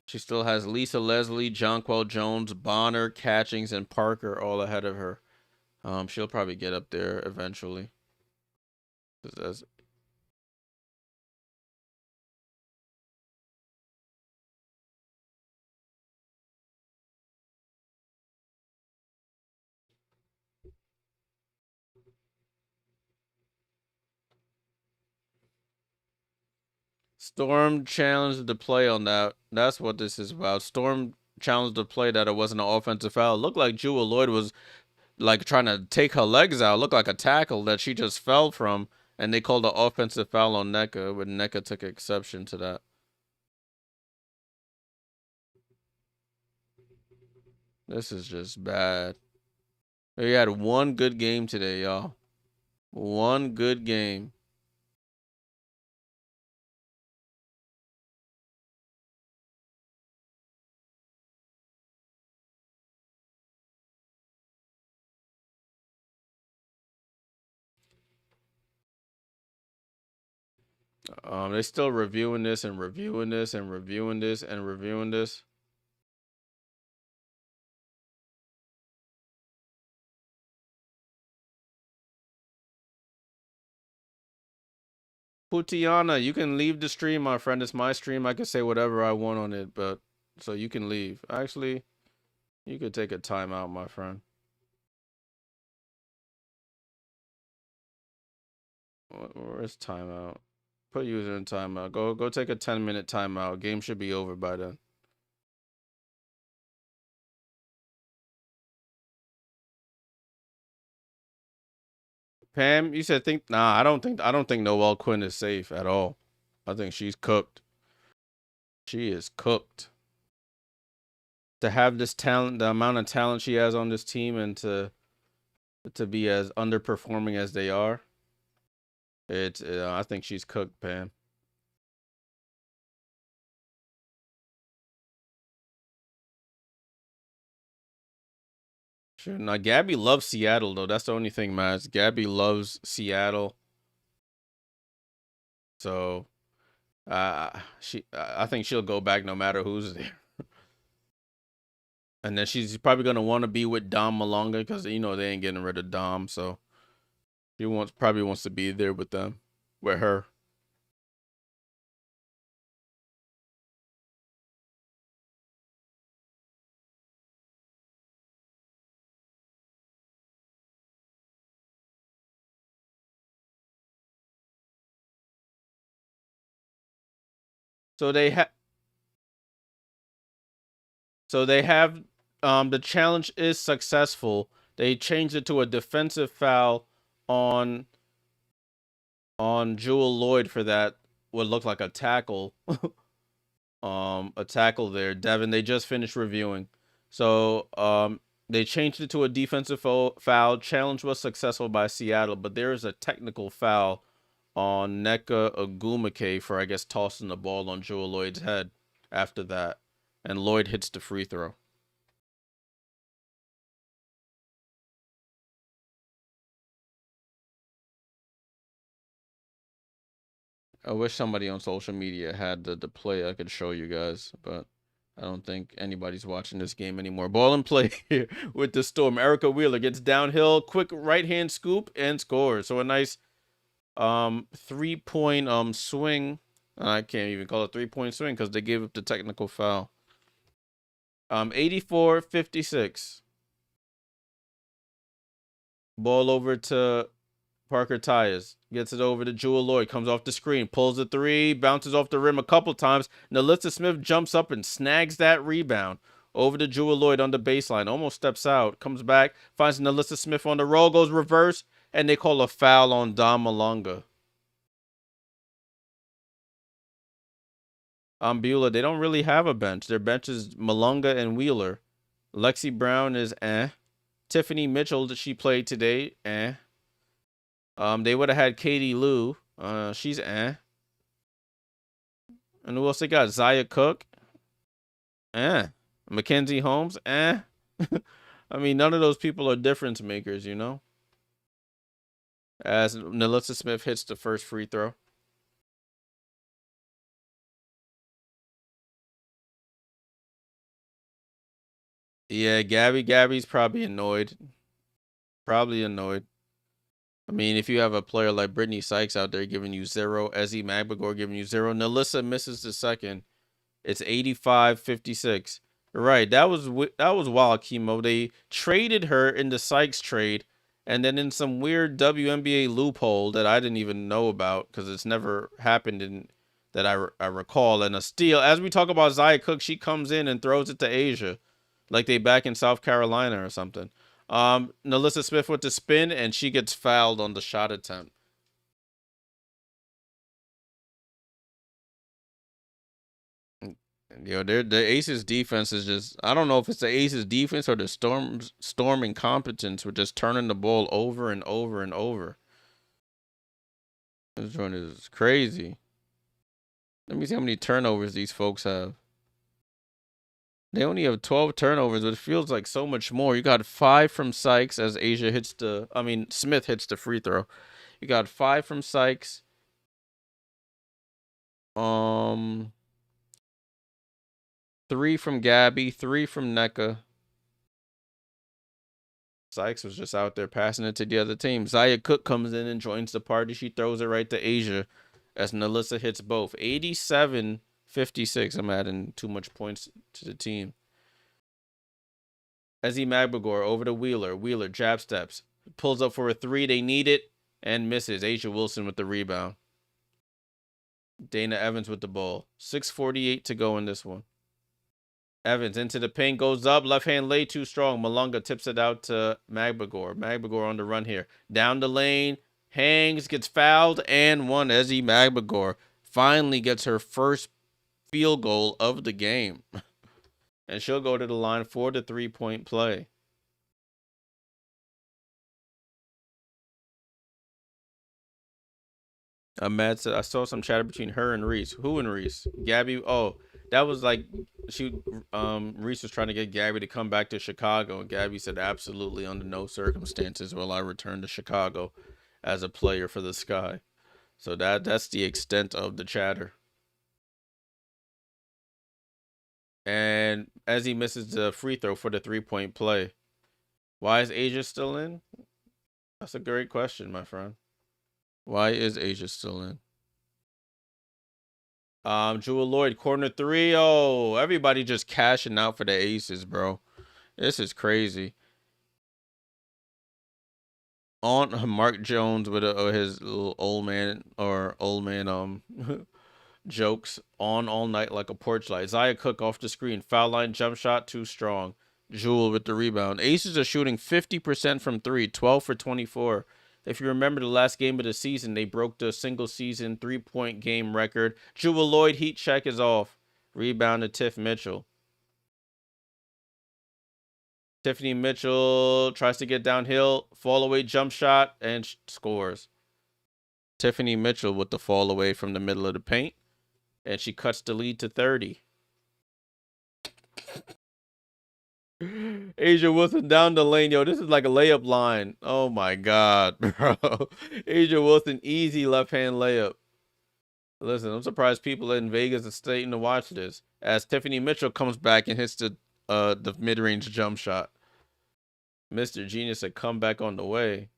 She still has Lisa Leslie, Jonquel Jones, Bonner, Catchings, and Parker all ahead of her. She'll probably get up there eventually. Storm challenged the play on that. That's what this is about. Storm challenged the play that it wasn't an offensive foul. It looked like Jewel Lloyd was like trying to take her legs out. It looked like a tackle that she just fell from, and they called an offensive foul on Nneka, but Nneka took exception to that. This is just bad. We had one good game today, y'all. One good game. They still reviewing this and reviewing this and reviewing this and reviewing this. Putiana, you can leave the stream, my friend. It's my stream. I can say whatever I want on it, but so you can leave. Actually, you could take a timeout, my friend. Where's timeout? Put user in timeout. Go take a 10-minute timeout. Game should be over by then. Pam, you said think nah, I don't think Noelle Quinn is safe at all. I think she's cooked. She is cooked. To have this talent, the amount of talent she has on this team, and to be as underperforming as they are, it's I think she's cooked, Pam. Sure. Now Gabby loves Seattle though. That's the only thing, man. Gabby loves Seattle. So I think she'll go back no matter who's there. And then she's probably gonna want to be with Dom Malonga because they ain't getting rid of Dom, so she probably wants to be there with them, with her. So they have the challenge is successful. They changed it to a defensive foul on Jewel Lloyd for that what looked like a tackle. A tackle there. Devin, they just finished reviewing. So they changed it to a defensive foul. Challenge was successful by Seattle, but there is a technical foul on Nneka Ogwumike for, I guess, tossing the ball on Jewel Lloyd's head after that. And Lloyd hits the free throw. I wish somebody on social media had the play I could show you guys, but I don't think anybody's watching this game anymore. Ball and play here with the Storm. Erica Wheeler gets downhill, quick right-hand scoop, and scores. So a nice 3-point swing. I can't even call it 3-point swing because they gave up the technical foul. 84-56. Ball over to Parker Tyus. Gets it over to Jewel Lloyd. Comes off the screen. Pulls the three. Bounces off the rim a couple times. Nalissa Smith jumps up and snags that rebound. Over to Jewel Lloyd on the baseline. Almost steps out. Comes back. Finds Nalissa Smith on the roll. Goes reverse. And they call a foul on Dom Malonga. Beulah, they don't really have a bench. Their bench is Malonga and Wheeler. Lexi Brown is Tiffany Mitchell, that she played today, They would have had Katie Lou. She's And who else they got? Zaya Cook. Mackenzie Holmes. I mean, none of those people are difference makers, As Nalissa Smith hits the first free throw. Yeah, Gabby's probably annoyed. I mean, if you have a player like Brittany Sykes out there giving you 0, Ezzy Magbagor giving you 0, Nalissa misses the second. It's 85-56. Right, that was wild, Chemo. They traded her in the Sykes trade, and then in some weird WNBA loophole that I didn't even know about because it's never happened in that I recall. And a steal. As we talk about Zaya Cook, she comes in and throws it to Asia, like they back in South Carolina or something. Nalissa Smith with the spin, and she gets fouled on the shot attempt. The Aces defense is just, I don't know if it's the Aces defense or the Storm incompetence with just turning the ball over and over and over. This joint is crazy. Let me see how many turnovers these folks have. They only have 12 turnovers, but it feels like so much more. You got 5 from Sykes as Smith hits the free throw. You got 5 from Sykes. 3 from Gabby, 3 from Nneka. Sykes was just out there passing it to the other team. Zaya Cook comes in and joins the party. She throws it right to Asia as Nalissa hits both. 87-56. I'm adding too much points to the team. Ezzy Magbagor over to Wheeler. Wheeler jab steps. Pulls up for a 3. They need it and misses. Asia Wilson with the rebound. Dana Evans with the ball. 6:48 to go in this one. Evans into the paint, goes up, left hand lay too strong. Malonga tips it out to Magbagor. Magbagor on the run here. Down the lane, hangs, gets fouled, and one. Ezzy Magbagor finally gets her first field goal of the game. And she'll go to the line for the 3-point play. Ahmed said, I saw some chatter between her and Reese. Who and Reese? Gabby. Oh, that was like Reese was trying to get Gabby to come back to Chicago, and Gabby said, absolutely, under no circumstances will I return to Chicago as a player for the Sky. So that's the extent of the chatter. And as he misses the free throw for the 3-point play, why is Asia still in? That's a great question, my friend. Why is Asia still in? Jewel Lloyd, corner 3. Oh, everybody just cashing out for the aces, bro. This is crazy. On Mark Jones with his little old man jokes on all night like a porch light. Zaya Cook off the screen. Foul line jump shot too strong. Jewel with the rebound. Aces are shooting 50% from 3, 12 for 24. If you remember the last game of the season, they broke the single season 3-point game record. Jewel Lloyd heat check is off. Rebound to Tiff Mitchell. Tiffany Mitchell tries to get downhill, fall away jump shot, and scores. Tiffany Mitchell with the fall away from the middle of the paint, and she cuts the lead to 30. Asia Wilson down the lane. Yo, this is like a layup line. Oh my God, bro. Asia Wilson, easy left-hand layup. Listen, I'm surprised people in Vegas are staying to watch this as Tiffany Mitchell comes back and hits the mid-range jump shot. Mr. Genius a comeback on the way.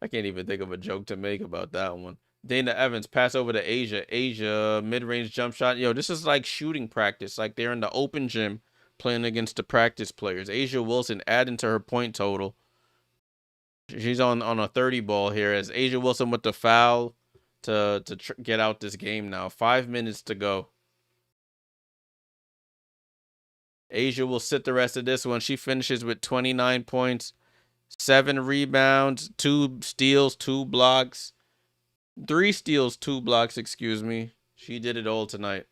I can't even think of a joke to make about that one. Dana Evans pass over to Asia. Asia mid-range jump shot. Yo, this is like shooting practice. Like they're in the open gym playing against the practice players. Asia Wilson adding to her point total. She's on a 30 ball here as Asia Wilson with the foul to get out this game now. 5 minutes to go. Asia will sit the rest of this one. She finishes with 29 points, 7 rebounds, 2 steals, 2 blocks. 3 steals, 2 blocks, excuse me. She did it all tonight.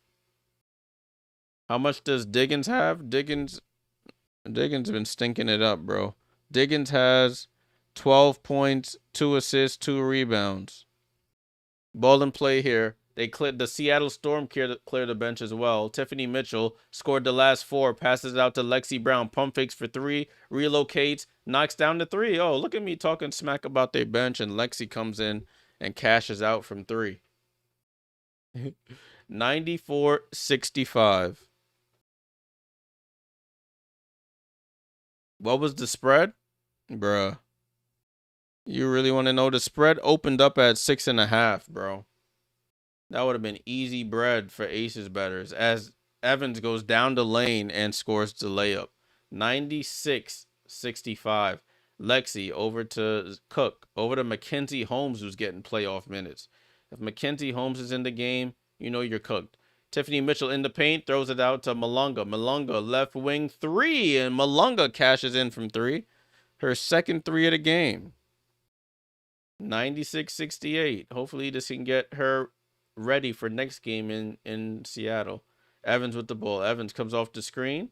How much does Diggins have? Diggins been stinking it up, bro. Diggins has 12 points, 2 assists, 2 rebounds. Ball and play here. They cleared the Seattle Storm clear the bench as well. Tiffany Mitchell scored the last 4, passes it out to Lexi Brown. Pump fakes for 3, relocates, knocks down the 3. Oh, look at me talking smack about their bench, and Lexi comes in and cashes out from 3. 94-65. What was the spread? Bruh. You really want to know? The spread opened up at 6.5, bro. That would have been easy bread for Aces bettors as Evans goes down the lane and scores the layup. 96-65. Lexi over to Cook, over to Mackenzie Holmes, who's getting playoff minutes. If Mackenzie Holmes is in the game, you know you're cooked. Tiffany Mitchell in the paint, throws it out to Malunga. Malunga left wing 3, and Malunga cashes in from 3. Her second 3 of the game. 96-68. Hopefully this can get her ready for next game in Seattle. Evans with the ball. Evans comes off the screen.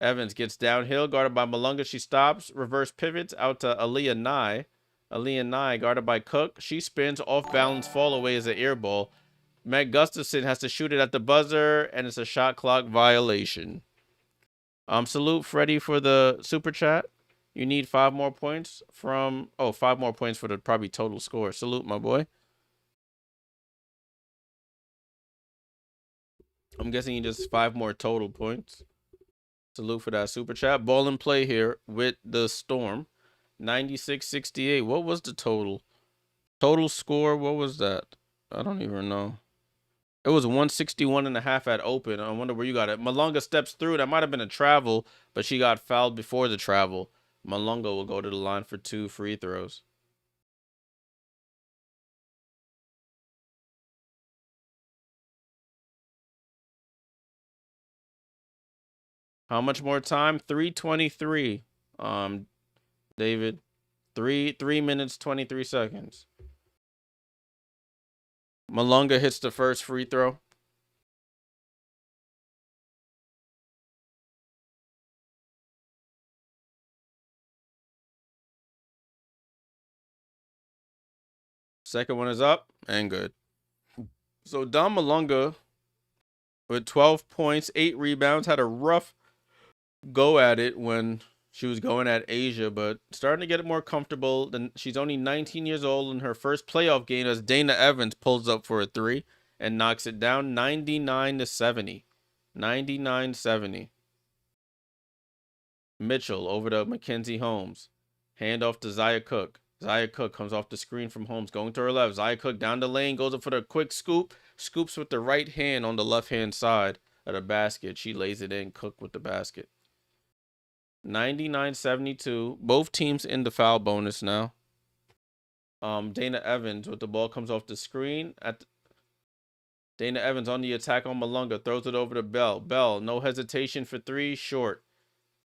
Evans gets downhill, guarded by Malunga. She stops, reverse pivots out to Aaliyah Nye. Aaliyah Nye guarded by Cook. She spins, off balance, fall away as an air ball. Meg Gustafson has to shoot it at the buzzer, and it's a shot clock violation. Salute Freddie for the super chat. You need 5 more points from 5 more points for the probably total score. Salute, my boy. I'm guessing he just 5 more total points. Salute for that super chat. Ball and play here with the Storm. 96-68. What was the total? Total score, what was that? I don't even know. It was 161.5 at open. I wonder where you got it. Malunga steps through. That might have been a travel, but she got fouled before the travel. Malunga will go to the line for 2 free throws. How much more time? 3:23. David. 3 minutes 23 seconds. Malonga hits the first free throw. Second one is up and good. So Dom Malonga with 12 points, 8 rebounds, had a rough go at it when she was going at Asia, but starting to get it more comfortable. Then she's only 19 years old in her first playoff game as Dana Evans pulls up for a 3 and knocks it down 99-70. 99-70. Mitchell over to Mackenzie Holmes. Hand off to Zaya Cook. Zaya Cook comes off the screen from Holmes, going to her left. Zaya Cook down the lane, goes up for the quick scoop. Scoops with the right hand on the left-hand side of the basket. She lays it in. Cook with the basket. 99-72. Both teams in the foul bonus now. Dana Evans with the ball comes off the screen. Dana Evans on the attack on Malonga. Throws it over to Bell. Bell, no hesitation for 3. Short.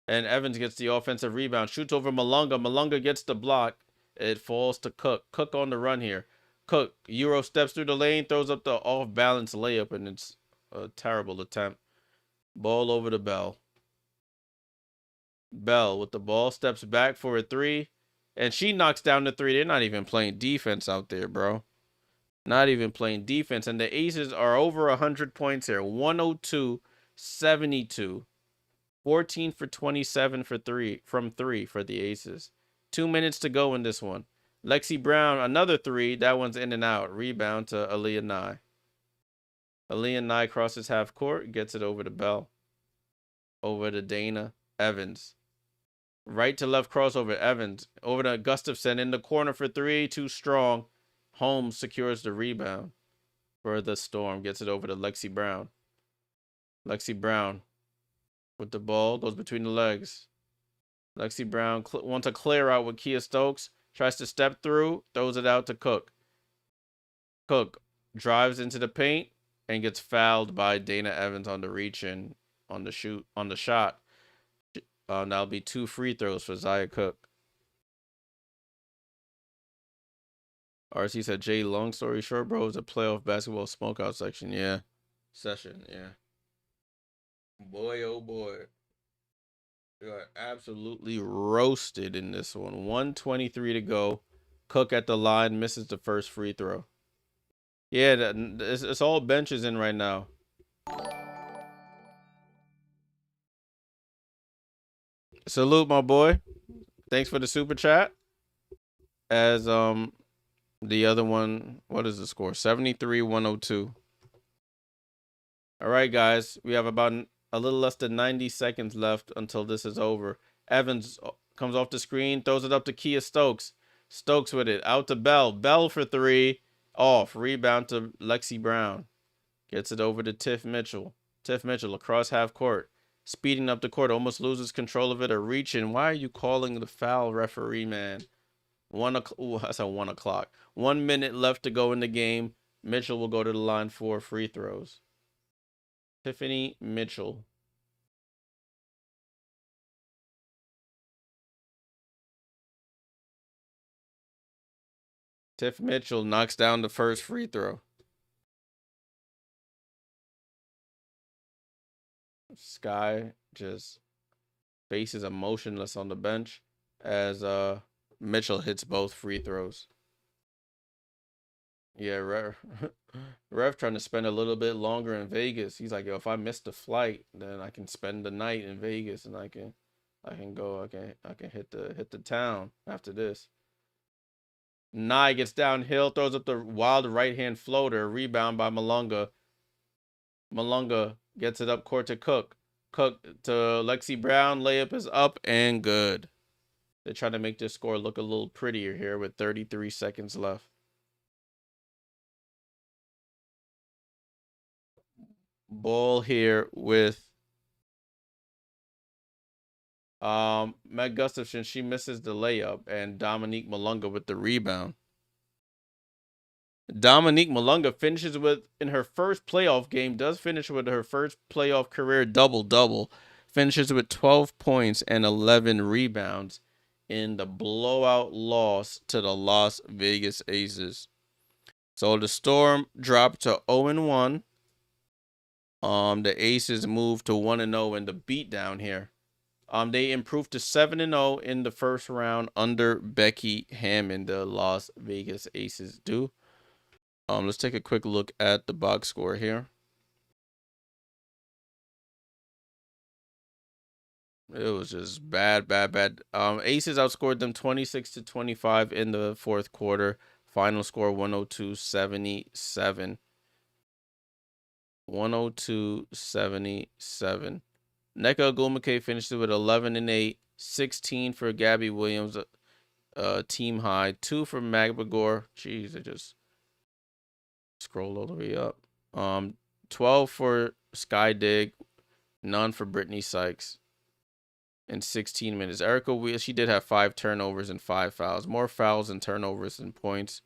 And Evans gets the offensive rebound. Shoots over Malonga. Malonga gets the block. It falls to Cook. Cook on the run here. Cook, Euro steps through the lane. Throws up the off-balance layup. And it's a terrible attempt. Ball over to Bell. Bell with the ball. Steps back for a 3. And she knocks down the 3. They're not even playing defense out there, bro. Not even playing defense. And the Aces are over 100 points here. 102-72. 14 for 27 from 3 for the Aces. 2 minutes to go in this one. Lexi Brown, another 3. That one's in and out. Rebound to Aaliyah Nye. Aaliyah Nye crosses half court. Gets it over to Bell. Over to Dana Evans. Right to left crossover. Evans. Over to Gustafson in the corner for 3. Too strong. Holmes secures the rebound for the Storm. Gets it over to Lexi Brown. Lexi Brown with the ball. Goes between the legs. Lexi Brown wants a clear out with Kia Stokes. Tries to step through. Throws it out to Cook. Cook drives into the paint and gets fouled by Dana Evans on the reach in on the shot. That'll be 2 free throws for Zaya Cook. RC said, Jay, long story short, bro, is a playoff basketball smokeout section. Yeah. Session, yeah. Boy, oh boy. We got absolutely roasted in this one. 1:23 to go. Cook at the line, misses the first free throw. Yeah, it's all benches in right now. Salute, my boy. Thanks for the super chat. As the other one, what is the score? 73-102. All right, guys. We have about a little less than 90 seconds left until this is over. Evans comes off the screen, throws it up to Kia Stokes. Stokes with it. Out to Bell. Bell for 3. Off. Rebound to Lexi Brown. Gets it over to Tiff Mitchell. Tiff Mitchell across half court. Speeding up the court. Almost loses control of it or reaching. Why are you calling the foul, referee, man? That's a 1 o'clock. 1 minute left to go in the game. Mitchell will go to the line for free throws. Tiffany Mitchell. Tiff Mitchell knocks down the first free throw. Sky just faces emotionless on the bench as Mitchell hits both free throws. Yeah, Rev trying to spend a little bit longer in Vegas. He's like, yo, if I miss the flight, then I can spend the night in Vegas and I can hit the town after this. Nye gets downhill, throws up the wild right hand floater, rebound by Malonga. Malonga gets it up court to Cook. Cook to Lexi Brown, layup is up and good. They're trying to make this score look a little prettier here with 33 seconds left. Ball here with Meg Gustafson. She misses the layup, and Dominique Malonga with the rebound. Dominique Malonga finishes in her first playoff game, does finish with her first playoff career double-double. Finishes with 12 points and 11 rebounds in the blowout loss to the Las Vegas Aces. So the Storm dropped to 0-1. The Aces moved to 1-0 in the beatdown here. They improved to 7-0 in the first round under Becky Hammon, the Las Vegas Aces do. Let's take a quick look at the box score here. It was just bad. Aces outscored them 26-25 in the fourth quarter. Final score 102-77. 102-77. Nneka Ogwumike finished it with 11-8, 16 for Gabby Williams, team high, 2 for Magbagor. Jeez, I just scrolled all the way up. 12 for Sky Dig, none for Brittany Sykes in 16 minutes. Erica Wheel, she did have 5 turnovers and 5 fouls. More fouls and turnovers than points.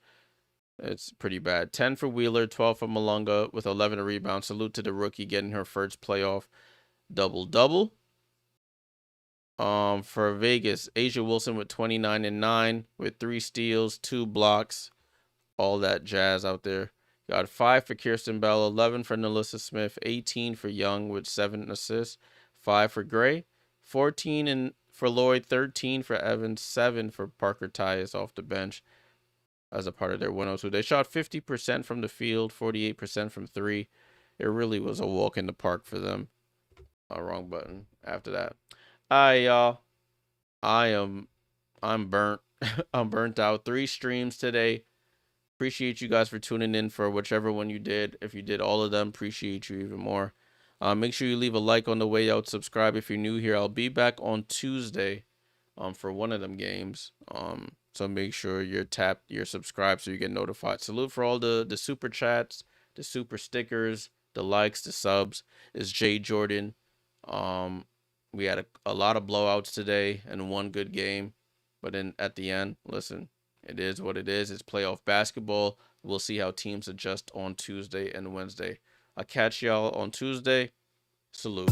It's pretty bad. 10 for Wheeler, 12 for Malunga with 11 rebounds. Salute to the rookie getting her first playoff double-double. For Vegas, Asia Wilson with 29 and 9 with 3 steals, 2 blocks, all that jazz out there. Got 5 for Kirsten Bell, 11 for Nalissa Smith, 18 for Young with 7 assists, 5 for Gray, 14 for Lloyd, 13 for Evans, 7 for Parker Tyus off the bench as a part of their 102. They shot 50% from the field, 48% from 3. It really was a walk in the park for them. Wrong button after that. Y'all. I'm burnt. I'm burnt out. 3 streams today. Appreciate you guys for tuning in for whichever one you did. If you did all of them, appreciate you even more. Make sure you leave a like on the way out. Subscribe if you're new here. I'll be back on Tuesday for one of them games. So make sure you're subscribed so you get notified. Salute for all the super chats, the super stickers, the likes, the subs. It's Jay Jordan. We had a lot of blowouts today and one good game. But then at the end, listen, it is what it is. It's playoff basketball. We'll see how teams adjust on Tuesday and Wednesday. I'll catch y'all on Tuesday. Salute.